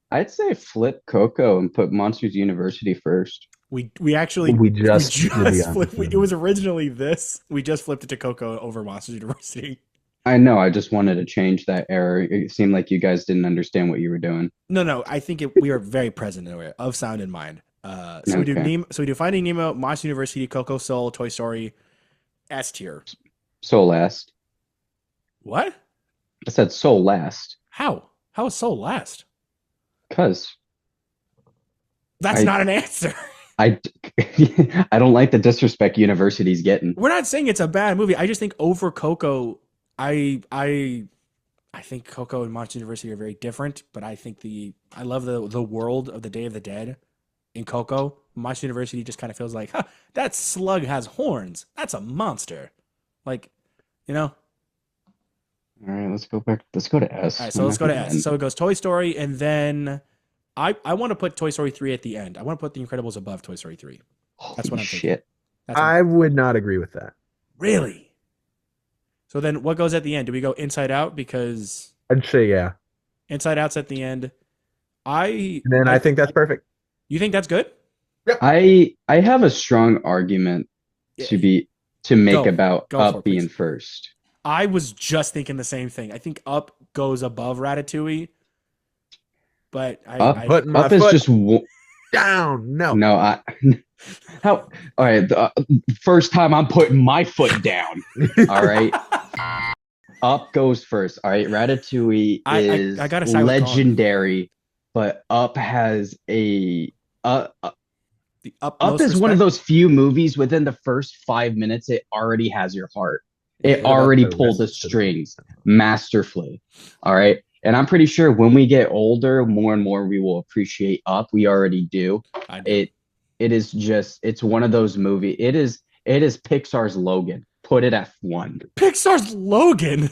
I'd say flip Coco and put Monsters University first. We actually We we just did the just flipped. opposite. It was originally this. We just flipped it to Coco over Monsters University. I know, I just wanted to change that error. It seemed like you guys didn't understand what you were doing. No. I think we are very present in of sound in mind. So we do Okay. Nemo. So we do Finding Nemo, Monsters University, Coco, Soul, Toy Story, S tier. Soul last. What? I said Soul last. How? How is Soul last? Cause That's I not an answer. I I don't like the disrespect university's getting. We're not saying it's a bad movie. I just think over Coco, I think Coco and Monsters University are very different. But I love the world of the Day of the Dead in Coco. Monsters University just kind of feels like, huh, that slug has horns. That's a monster. Like, you know. All right, let's go back. Let's go to S. All right, so let's go to S. So it goes Toy Story, and then I want to put Toy Story 3 at the end. I want to put The Incredibles above Toy Story 3. That's what I'm thinking. Shit. I would not agree with that. Really? So then what goes at the end? Do we go Inside Out? Because I'd say yeah. Inside Out's at the end. And then I think that's perfect. You think that's good? I have a strong argument to make Go. about Go for it, Up being please. first. I was just thinking the same thing. I think Up goes above Ratatouille, but Putting my Up is foot just down. No. no. How? All right, the first time I'm putting my foot down. All right, Up goes first. All right, Ratatouille is I gotta side with Colin. legendary, but Up has a the Up utmost is one of respect. those few movies within the first 5 minutes, it already has your heart. It What about already the pulled the rest of strings masterfully. All right. And I'm pretty sure when we get older, more and more we will appreciate Up. We already do. I do. It is just it's one of those movies. It is Pixar's Logan. Put it at one. Pixar's Logan.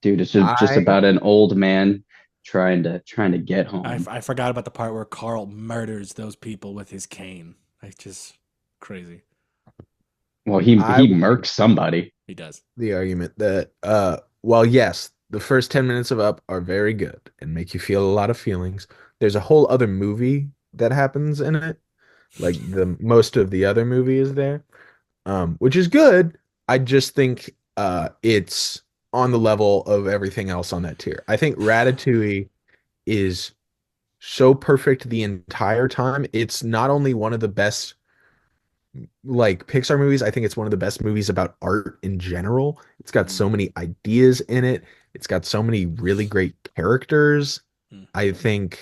Dude, it's just about an old man trying to get home. I forgot about the part where Carl murders those people with his cane. Like, just crazy. Well, he murks somebody. He does. The argument that well, yes, the first 10 minutes of Up are very good and make you feel a lot of feelings. There's a whole other movie that happens in it. Like the most of the other movie is there. Which is good. I just think it's on the level of everything else on that tier. I think Ratatouille is so perfect the entire time. It's not only one of the best like Pixar movies, I think it's one of the best movies about art in general. It's got so many ideas in it. It's got so many really great characters. I think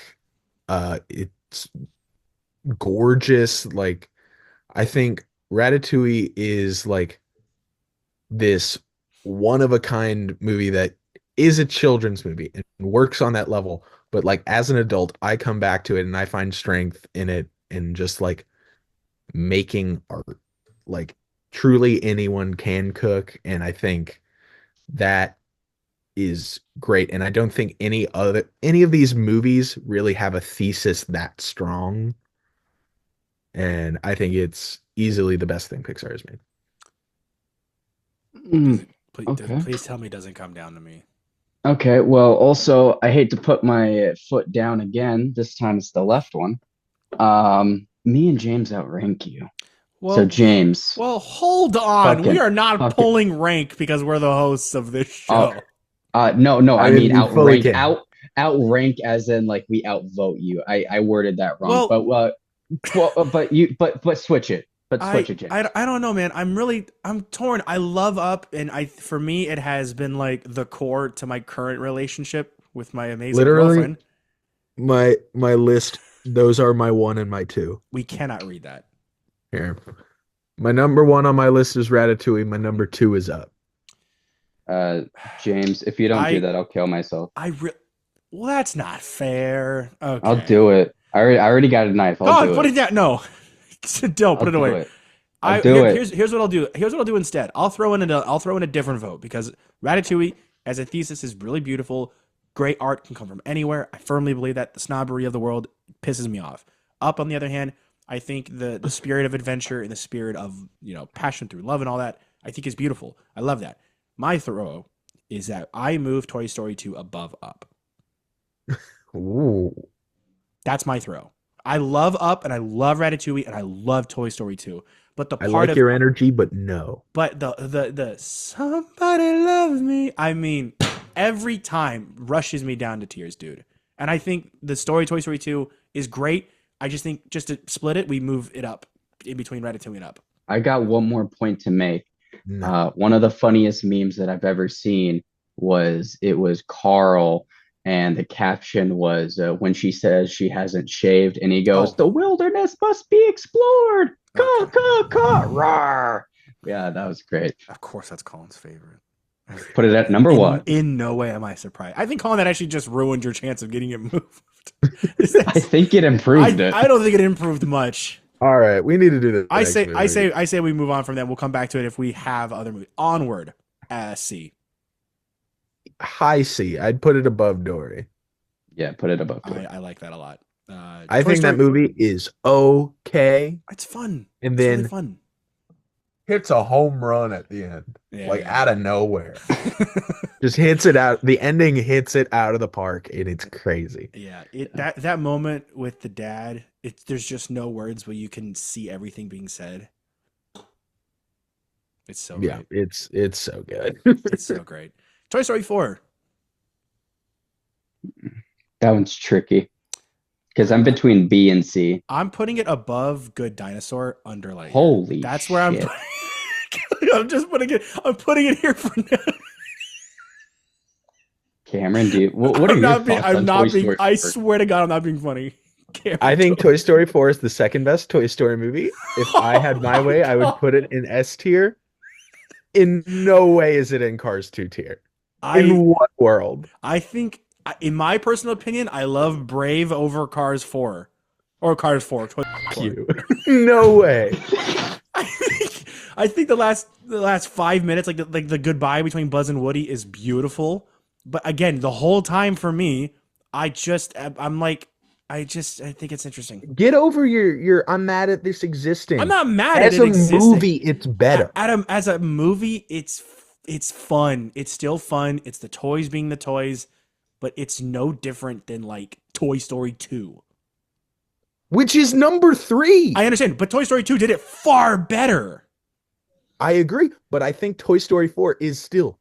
it's gorgeous. Like I think Ratatouille is like this one of a kind movie that is a children's movie and works on that level. But like as an adult, I come back to it and I find strength in it and just like making art. Like truly anyone can cook. And I think that is great. And I don't think any of these movies really have a thesis that strong. And I think it's easily the best thing Pixar has made. Please tell me it doesn't come down to me. Okay, well, also, I hate to put my foot down again. This time it's the left one. Me and James outrank you. Well, so, James. Well, hold on. We are not fucking- pulling rank because we're the hosts of this show. No, I mean you fully outrank. can. Outrank as in like we outvote you. I worded that wrong. Well- But switch it. But switch it, James. I don't know, man. I'm torn. I love Up, and for me, it has been like the core to my current relationship with my amazing Literally, girlfriend. My list Those are my one and my two. We cannot read that. Here. My number one on my list is Ratatouille. My number two is Up. James, if you don't do I that, I'll kill myself. Well, that's not fair. I'll Okay. do it. I already got a knife. I'll God, do put it. it down. No, don't put I'll it do away. it. I'll do it. Here's what I'll do. Here's what I'll do instead. I'll throw in a different vote because Ratatouille as a thesis is really beautiful. Great art can come from anywhere. I firmly believe that. The snobbery of the world pisses me off. Up on the other hand, I think the spirit of adventure and the spirit of passion through love and all that I think is beautiful. I love that. My throw is that I move Toy Story 2 above Up. Ooh. That's my throw. I love Up and I love Ratatouille and I love Toy Story 2. But the I part like of your energy, but no. but the somebody love me, I mean, every time rushes me down to tears, dude. And I think the story Toy Story 2 is great. I just think just to split it, we move it up in between Ratatouille and Up. I got one more point to make. No. One of the funniest memes that I've ever seen was Carl, and the caption was when she says she hasn't shaved, and he goes, Oh. "The wilderness must be explored." Caw, Okay. caw, caw, roar. Yeah, that was great. Of course, that's Colin's favorite. Put it at number one. In no way am I surprised. I think Colin, that actually just ruined your chance of getting it moved. I think it improved it. I don't think it improved much. All right, we need to do this. I say we move on from that. We'll come back to it if we have other movies. Onward, C. High C. I'd put it above Dory. Yeah, put it above. I like that a lot. I think that movie is okay. It's fun. And it's then really fun. Hits a home run at the end, out of nowhere. Yeah. Just hits it out. The ending hits it out of the park, and it's crazy. Yeah, that moment with the dad, there's just no words, but you can see everything being said. It's so great. It's so good. It's so great. Toy Story 4. That one's tricky because I'm between B and C. I'm putting it above Good Dinosaur, under Lightyear. Holy That's shit. where I'm. I'm just putting it. I'm putting it here for now. Cameron, what are your thoughts on Toy Story 4? I swear to God, I'm not being funny. Cameron, I think Toy Story 4 is the second best Toy Story movie. If I had my way, I would put it in S tier. In no way is it in Cars 2 tier. In what world? I think, in my personal opinion, I love Brave over Cars 4. Or Cars 4. No way. I think the last 5 minutes, like the goodbye between Buzz and Woody is beautiful. But again, the whole time for me, I think it's interesting. Get over your I'm mad at this existing. I'm not mad at it existing. As a movie, it's better. As a movie, it's fun. It's still fun. It's the toys being the toys, but it's no different than like Toy Story 2. Which is number 3. I understand, but Toy Story 2 did it far better. I agree, but I think Toy Story 4 is still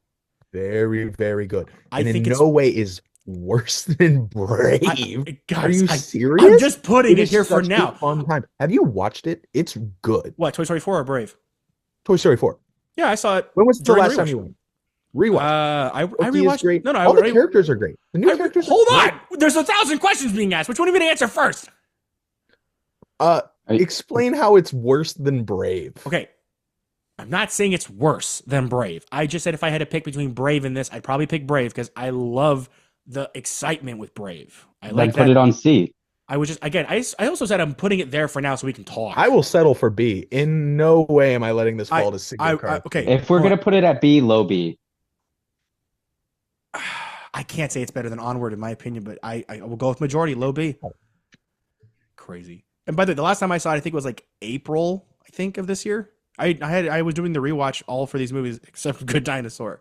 very, very good. And in no way is worse than Brave. Are you serious? I'm just putting it here for now. Fun time. Have you watched it? It's good. What, Toy Story 4 or Brave? Toy Story 4. Yeah, I saw it. When was the last time you went? Rewatch. I rewatched. Great. No, all the characters are great. The new characters. Hold on. There's 1,000 questions being asked. Which one are you going to answer first? Explain how it's worse than Brave. Okay. I'm not saying it's worse than Brave. I just said if I had to pick between Brave and this, I'd probably pick Brave because I love the excitement with Brave. I like that. Put it on C. I was just, again, I also said I'm putting it there for now so we can talk. I will settle for B. In no way am I letting this fall to C. Okay. If we're going to put it at B, low B. I can't say it's better than Onward in my opinion, but I will go with majority, low B. Crazy. And by the way, the last time I saw it, I think it was like April, I think, of this year. I was doing the rewatch all for these movies except for Good Dinosaur.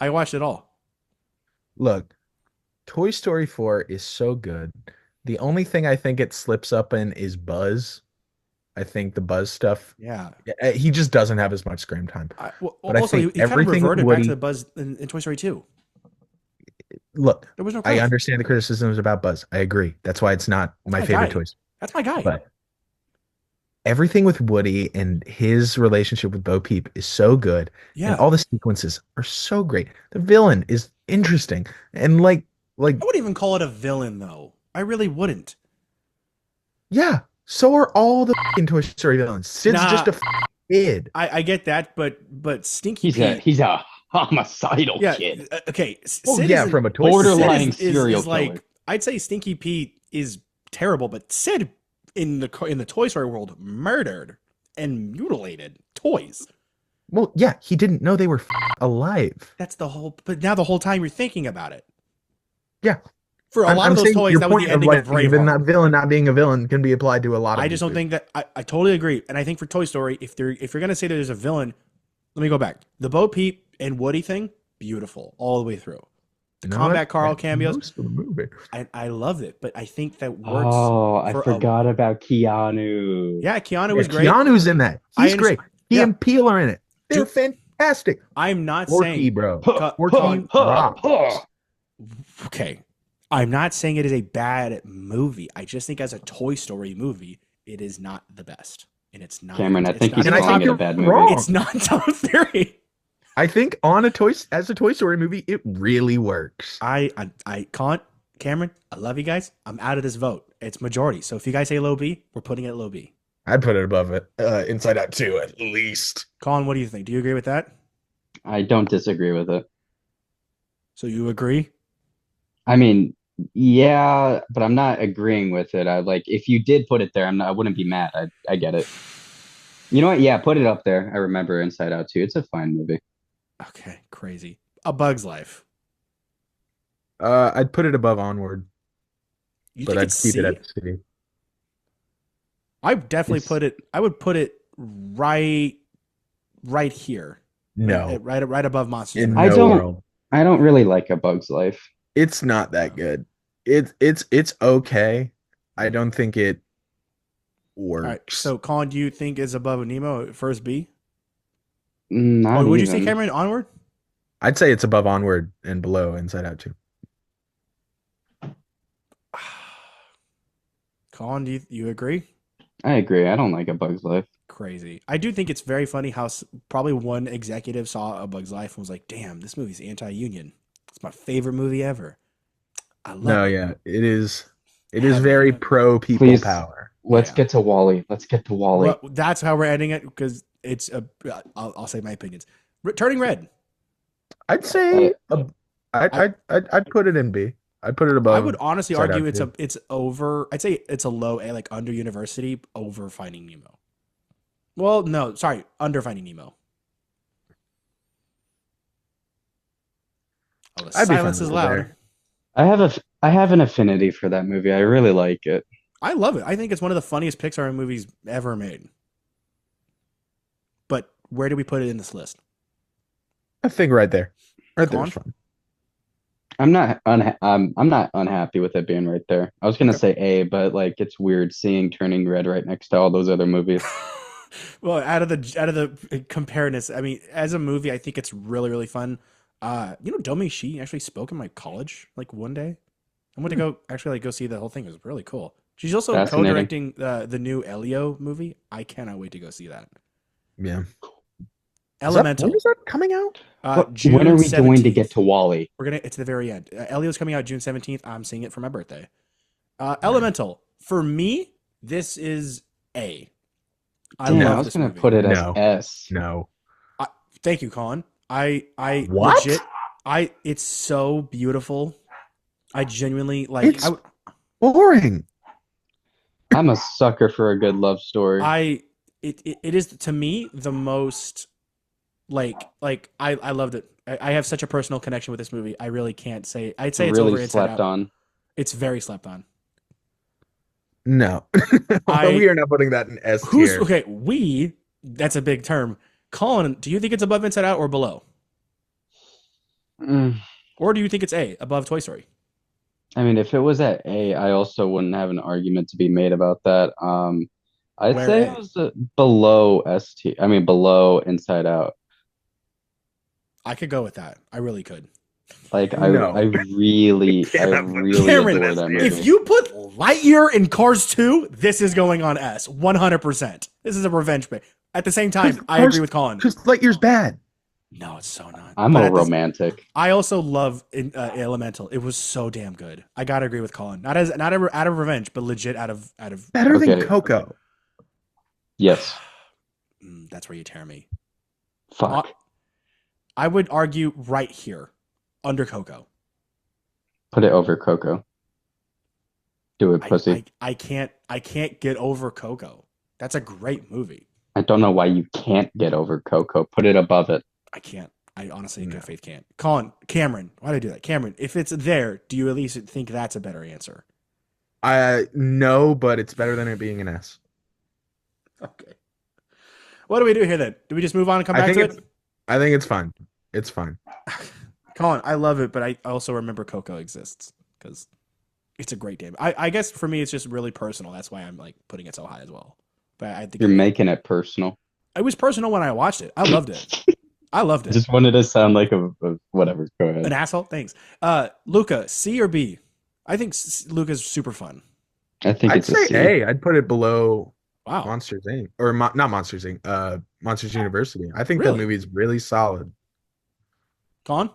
I watched it all. Look, Toy Story 4 is so good. The only thing I think it slips up in is Buzz. I think the Buzz stuff. Yeah. He just doesn't have as much screen time. But also, he kind of reverted back to the Buzz in Toy Story 2. Look, there was no I understand the criticisms about Buzz. I agree. That's why it's not my favorite toy. That's my guy. But everything with Woody and his relationship with Bo Peep is so good. Yeah. And all the sequences are so great. The villain is interesting. And like I wouldn't even call it a villain though. I really wouldn't. Yeah, so are all the fucking Toy Story villains. Sid's Nah, just a fucking kid. I get that, but Stinky He's a Pete, he's a homicidal yeah, kid, okay. Well, Sid yeah, isn't. from a Toy Story Sid borderline movie. serial is killer. like, I'd say Stinky Pete is terrible, but Sid in the Toy Story world murdered and mutilated toys. Well, yeah, he didn't know they were alive. That's the whole. But now the whole time you're thinking about it. Yeah, For a lot of I'm those saying toys, your that was the point of ending of like even Braveheart. that villain not being a villain can be applied to a lot of I these just don't movies. think that I totally agree. And I think for Toy Story, if you're gonna say there's a villain, let me go back. The Bo Peep and Woody thing, beautiful all the way through. The No, Combat Carl that's cameos, most of the movie. I loved it, but I think that works Oh, I for forgot about Keanu. yeah. Keanu Yeah, was great. Keanu's in that. I He's understand. great. He Yeah, and Peel are in it. They're dude, fantastic. I'm not Forky, saying bro. Huh, huh, Forky Colin. huh, rocks. huh. Okay, I'm not saying it is a bad movie. I just think as a Toy Story movie, it is not the best, and it's not. Cameron, I It's think not he's And even I calling think top. it a you're bad movie. wrong. It's not top theory. I think as a Toy Story movie, it really works. I can't. Cameron, I love you guys. I'm out of this vote. It's majority. So if you guys say low B, we're putting it low B. I'd put it above it. Inside Out 2, at least. Colin, what do you think? Do you agree with that? I don't disagree with it. So you agree? I mean, yeah, but I'm not agreeing with it. I like if you did put it there, I wouldn't be mad. I get it. You know what? Yeah, put it up there. I remember Inside Out too. It's a fine movie. Okay, crazy. A Bug's Life. I'd put it above Onward, You but think I'd it's keep it C? at C. I definitely It's put it. I would put it right here, No, right above Monsters in I University. no don't world. I don't really like A Bug's Life. It's not that good. It's okay. I don't think it All right. works. So Colin, do you think is above Nemo first B? Not Oh, would you say even. Cameron Onward? I'd say it's above Onward and below Inside Out 2. Colin, do you agree? I agree. I don't like A Bug's Life. Crazy. I do think it's very funny how probably one executive saw A Bug's Life and was like, "Damn, this movie's anti-union. It's my favorite movie ever. I love No, it." yeah, it is. It is Heavy. very pro people Please, power. let's Yeah. get to Wally. Let's get to Wally. Well, that's how we're ending it because it's a. I'll say my opinions. Turning Red. I'd Uh, say I I'd put it in B. I'd put it I would above honestly Inside argue Out it's 2. it's over. I'd say it's a low A, like under University over Finding Nemo. Well, no, sorry, under Finding Nemo. Oh, the I'd be fine silence with is it loud. there. I have an affinity for that movie. I really like it. I love it. I think it's one of the funniest Pixar movies ever made. But where do we put it in this list? I think right there. Right Colin? there's fine. I'm not unhappy with it being right there. I was gonna Okay. say A, but like it's weird seeing Turning Red right next to all those other movies. Well, out of the comparedness, I mean, as a movie, I think it's really fun. Domi Shi actually spoke in my college like one day. I went to go actually like go see the whole thing. It was really cool. She's also Fascinating. co-directing the new Elio movie. I cannot wait to go see that. Yeah. Elemental. When is that coming out? June When are we 17th. going to get to Wally? We're gonna. It's the very end. Elio's coming out June 17th. I'm seeing it for my birthday. Elemental. For me, this is A. I Damn, No. I love was this gonna movie. put it as No. S. No. Thank you, Colin. I What? legit. It's so beautiful. I genuinely like. It's boring. I'm a sucker for a good love story. It is to me the most I loved it. I have such a personal connection with this movie. I really can't say. I'd say it's Really over Inside slept Out. on. It's very slept on. No. I- We are not putting that in S Who's tier. okay? That's a big term. Colin, do you think it's above Inside Out or below? Mm, Or do you think it's A, above Toy Story? I mean, if it was at A, I also wouldn't have an argument to be made about that. I'd Where say A? it was below ST. I mean, below Inside Out. I could go with that. I really could. Like No. I really Cameron, adore that movie. If you put Lightyear in Cars 2, this is going on S, 100%. This is a revenge bait. At the same time, I agree with Colin. Because Lightyear's bad. No, it's so not. I'm But a at this, romantic. I also love Elemental. It was so damn good. I gotta agree with Colin. Out of revenge, but legit out of Better than Okay. Coco. Yes. That's where you tear me. Fuck. I would argue right here, under Coco. Put it over Coco. Do it, pussy. I can't get over Coco. That's a great movie. I don't know why you can't get over Coco. Put it above it. I can't. I honestly, in good faith, can't. Cameron, why did I do that? Cameron, if it's there, do you at least think that's a better answer? No, but it's better than it being an S. Okay. What do we do here then? Do we just move on and come back to it? I think it's fine. It's fine. Colin, I love it, but I also remember Coco exists because it's a great game. I guess for me, it's just really personal. That's why I'm like putting it so high as well. But I think you're making it personal. It was personal when I watched it. I loved it. I loved it. Just wanted to sound like a whatever. Go ahead. An asshole. Thanks. Luca, C or B? I think Luca's super fun. I think I'd it's say a C. A. I'd put it below Wow. Monsters Inc. Or not Monsters Inc. Monsters University. I think Really? that movie is really solid. Colin?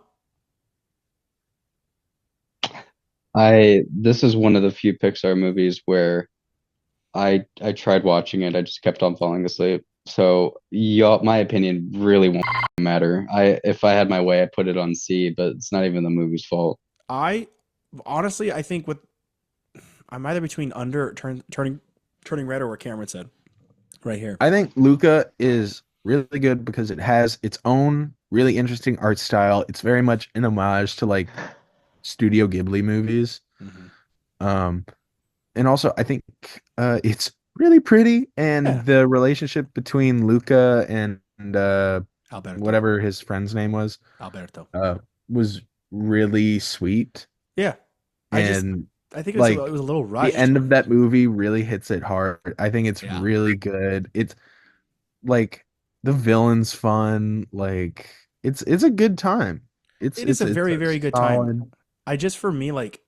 This is one of the few Pixar movies where I tried watching it. I just kept on falling asleep. So my opinion really won't matter. If I had my way, I'd put it on C, but it's not even the movie's fault. I think I'm either between turning red or what Cameron said right here. I think Luca is really good because it has its own really interesting art style. It's very much an homage to like Studio Ghibli movies. Mm-hmm. And also I think it's really pretty, and the relationship between Luca and Alberto, whatever his friend's name was, was really sweet. Yeah. And I think it was a little rushed. The end of that movie really hits it hard. I think it's really good. It's like the villain's fun. Like it's a good time. It is a very, very good time. For me, like,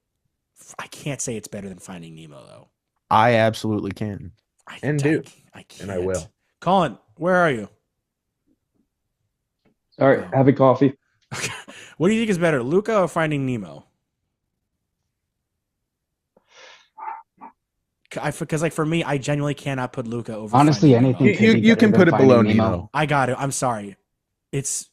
I can't say it's better than Finding Nemo though. I absolutely can. I can't. And I will. Colin, where are you? All right, have a coffee. Okay. What do you think is better, Luca or Finding Nemo? Because like for me, I genuinely cannot put Luca over. Honestly, anything. You can put it below Nemo. I got it. I'm sorry. It's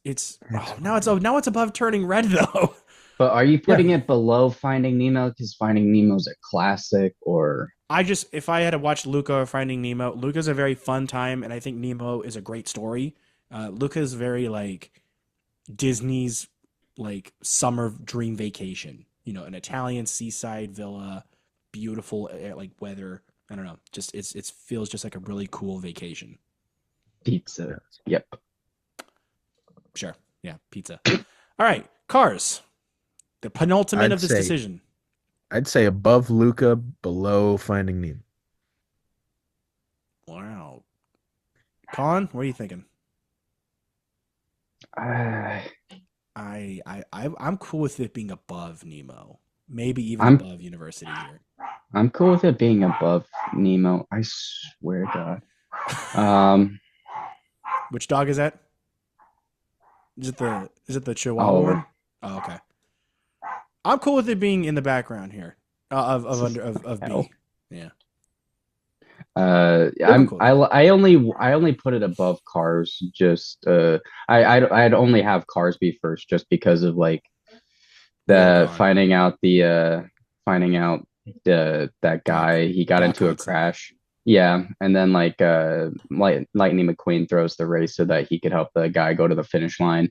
now it's above Turning Red though. But are you putting it below Finding Nemo because Finding Nemo's a classic, or? If I had to watch Luca or Finding Nemo, Luca's a very fun time, and I think Nemo is a great story. Luca's very like Disney's like summer dream vacation. You know, an Italian seaside villa, beautiful like weather. I don't know, just it feels just like a really cool vacation. Pizza. Yep. Sure. Yeah, pizza. All right, Cars. The penultimate of this decision. I'd say above Luca, below Finding Nemo. Wow. Colin, what are you thinking? I'm cool with it being above Nemo. Maybe even above University here. I'm cool with it being above Nemo. I swear to God. Which dog is that? Is it the Chihuahua one? Oh, okay. I'm cool with it being in the background here of B. Yeah. I only put it above Cars. Just I'd only have Cars be first, just because of like finding out that guy, he got into a crash. Yeah, and then like Lightning McQueen throws the race so that he could help the guy go to the finish line,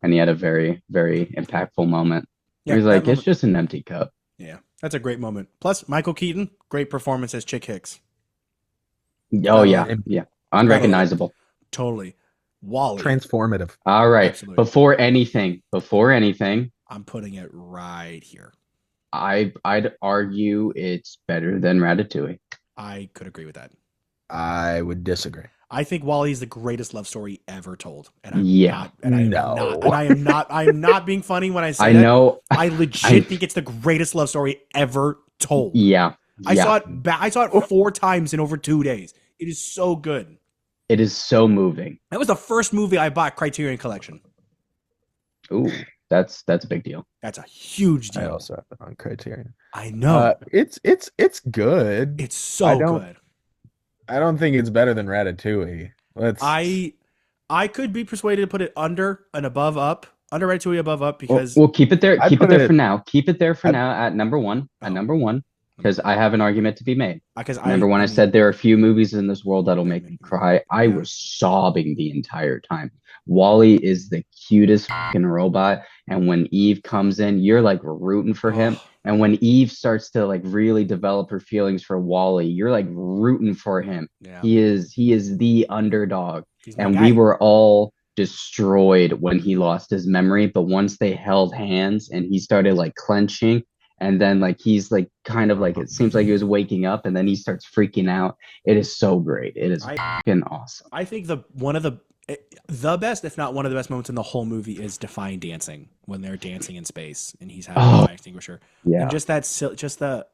and he had a very, very impactful moment. Yeah, he's like, it's just an empty cup. Yeah, that's a great moment. Plus, Michael Keaton, great performance as Chick Hicks. Oh yeah, unrecognizable. Totally. Wally. Transformative. All right. Absolutely. Before anything, I'm putting it right here. I'd argue it's better than Ratatouille. I could agree with that. I would disagree. I think Wally is the greatest love story ever told. And I am not being funny when I say that. I know. I legit think it's the greatest love story ever told. Yeah. I saw it 4 times in over 2 days. It is so good. It is so moving. That was the first movie I bought Criterion Collection. Ooh, that's a big deal. That's a huge I deal. also have it on Criterion. I know. It's good. It's I so don't good. I don't think it's better than Ratatouille. Let's I could be persuaded to put it under and above up, under Ratatouille, above up because We'll keep it there. I Keep it put there for it now. Keep it there for I now at number one. At oh, number one, number because I have an argument to be made. because Number one, I mean said there are a few movies in this world that'll that make me make me cry. I yeah. was sobbing the entire time. Wally is the cutest fucking robot, and when Eve comes in, you're like rooting for him. Oh And when Eve starts to like really develop her feelings for Wally, you're like rooting for him. yeah, He is the underdog, he's my and we guy. were all destroyed when he lost his memory. But once they held hands and he started like clenching, and then like he's like kind of like it seems like he was waking up, and then he starts freaking out. It is so great. It is fucking awesome. I think the best, if not one of the best moments in the whole movie is Define dancing when they're dancing in space and he's having a Oh fire extinguisher and yeah, just that just the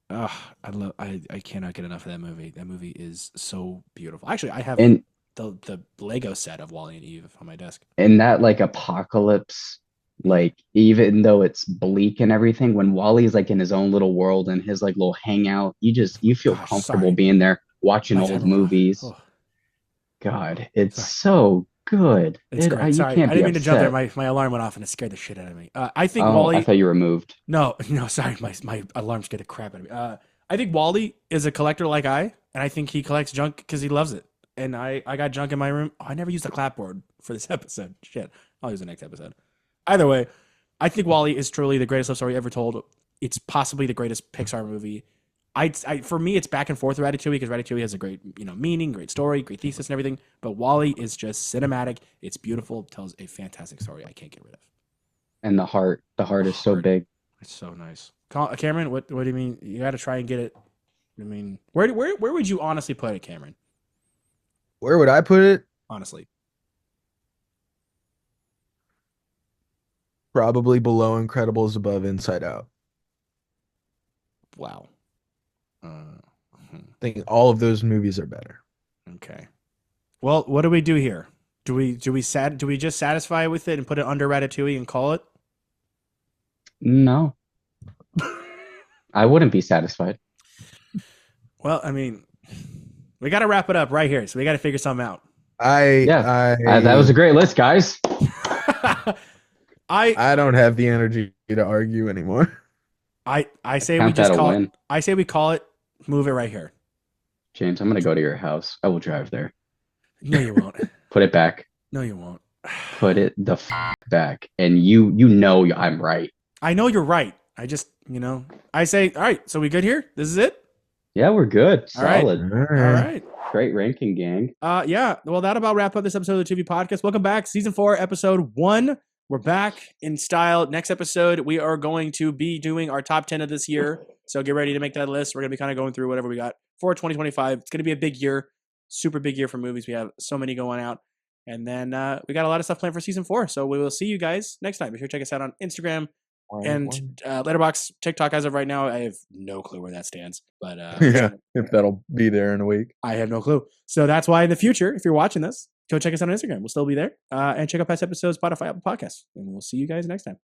I cannot get enough of that movie. That movie is so beautiful. Actually, I have and the Lego set of Wally and Eve on my desk. in that like apocalypse, like even though it's bleak and everything, when Wally's like in his own little world and his like little hangout, you feel Gosh, comfortable sorry. being there watching My old timer went off. movies. Oh, God, it's sorry. so good. It's great. You Sorry, can't I be didn't mean to jump there. upset. My alarm went off and it scared the shit out of me. I think Oh, I Wally. thought you were moved. No, no, sorry. My alarm scared the crap out of me. I think Wally is a collector like I, and I think he collects junk because he loves it. And I got junk in my room. Oh, I never used a clapboard for this episode. Shit, I'll use the next episode. Either way, I think Wally is truly the greatest love story ever told. It's possibly the greatest Pixar movie. For me, it's back and forth with Ratatouille because Ratatouille has a great, meaning, great story, great thesis, and everything. But Wally is just cinematic. It's beautiful. Tells a fantastic story. I can't get rid of. And the heart is so Heart. big. It's so nice. Cameron, what do you mean? You got to try and get it. I mean, where would you honestly put it, Cameron? Where would I put it? Honestly, Probably below Incredibles, above Inside Out. wow. I think all of those movies are better. Okay. Well, what do we do here? Do we just satisfy with it and put it under Ratatouille and call it? No, I wouldn't be satisfied. Well, I mean, we got to wrap it up right here, so we got to figure something out. That was a great list, guys. I don't have the energy to argue anymore. I say we Count just that a call win. it. I say we call it. Move it right here. James, I'm gonna go to your house. I will drive there. No, you won't. Put it back. No, you won't. Put it the back. And you know I'm right. I know you're right. I just, I say, all right, so we good here? This is it? Yeah, we're good. All right. Solid. All right. Great ranking, gang. Yeah. Well, that about wrap up this episode of the Tu-Vie podcast. Welcome back. Season 4, episode 1. We're back in style. Next episode, we are going to be doing our top 10 of this year. So get ready to make that list. We're going to be kind of going through whatever we got for 2025. It's going to be a big year, super big year for movies. We have so many going out. And then we got a lot of stuff planned for season 4. So we will see you guys next time. Be sure to check us out on Instagram and Letterboxd, TikTok. As of right now, I have no clue where that stands. But yeah, if that'll be there in a week. I have no clue. So that's why in the future, if you're watching this, go check us out on Instagram. We'll still be there. And check out past episodes, Spotify, Apple Podcasts. And we'll see you guys next time.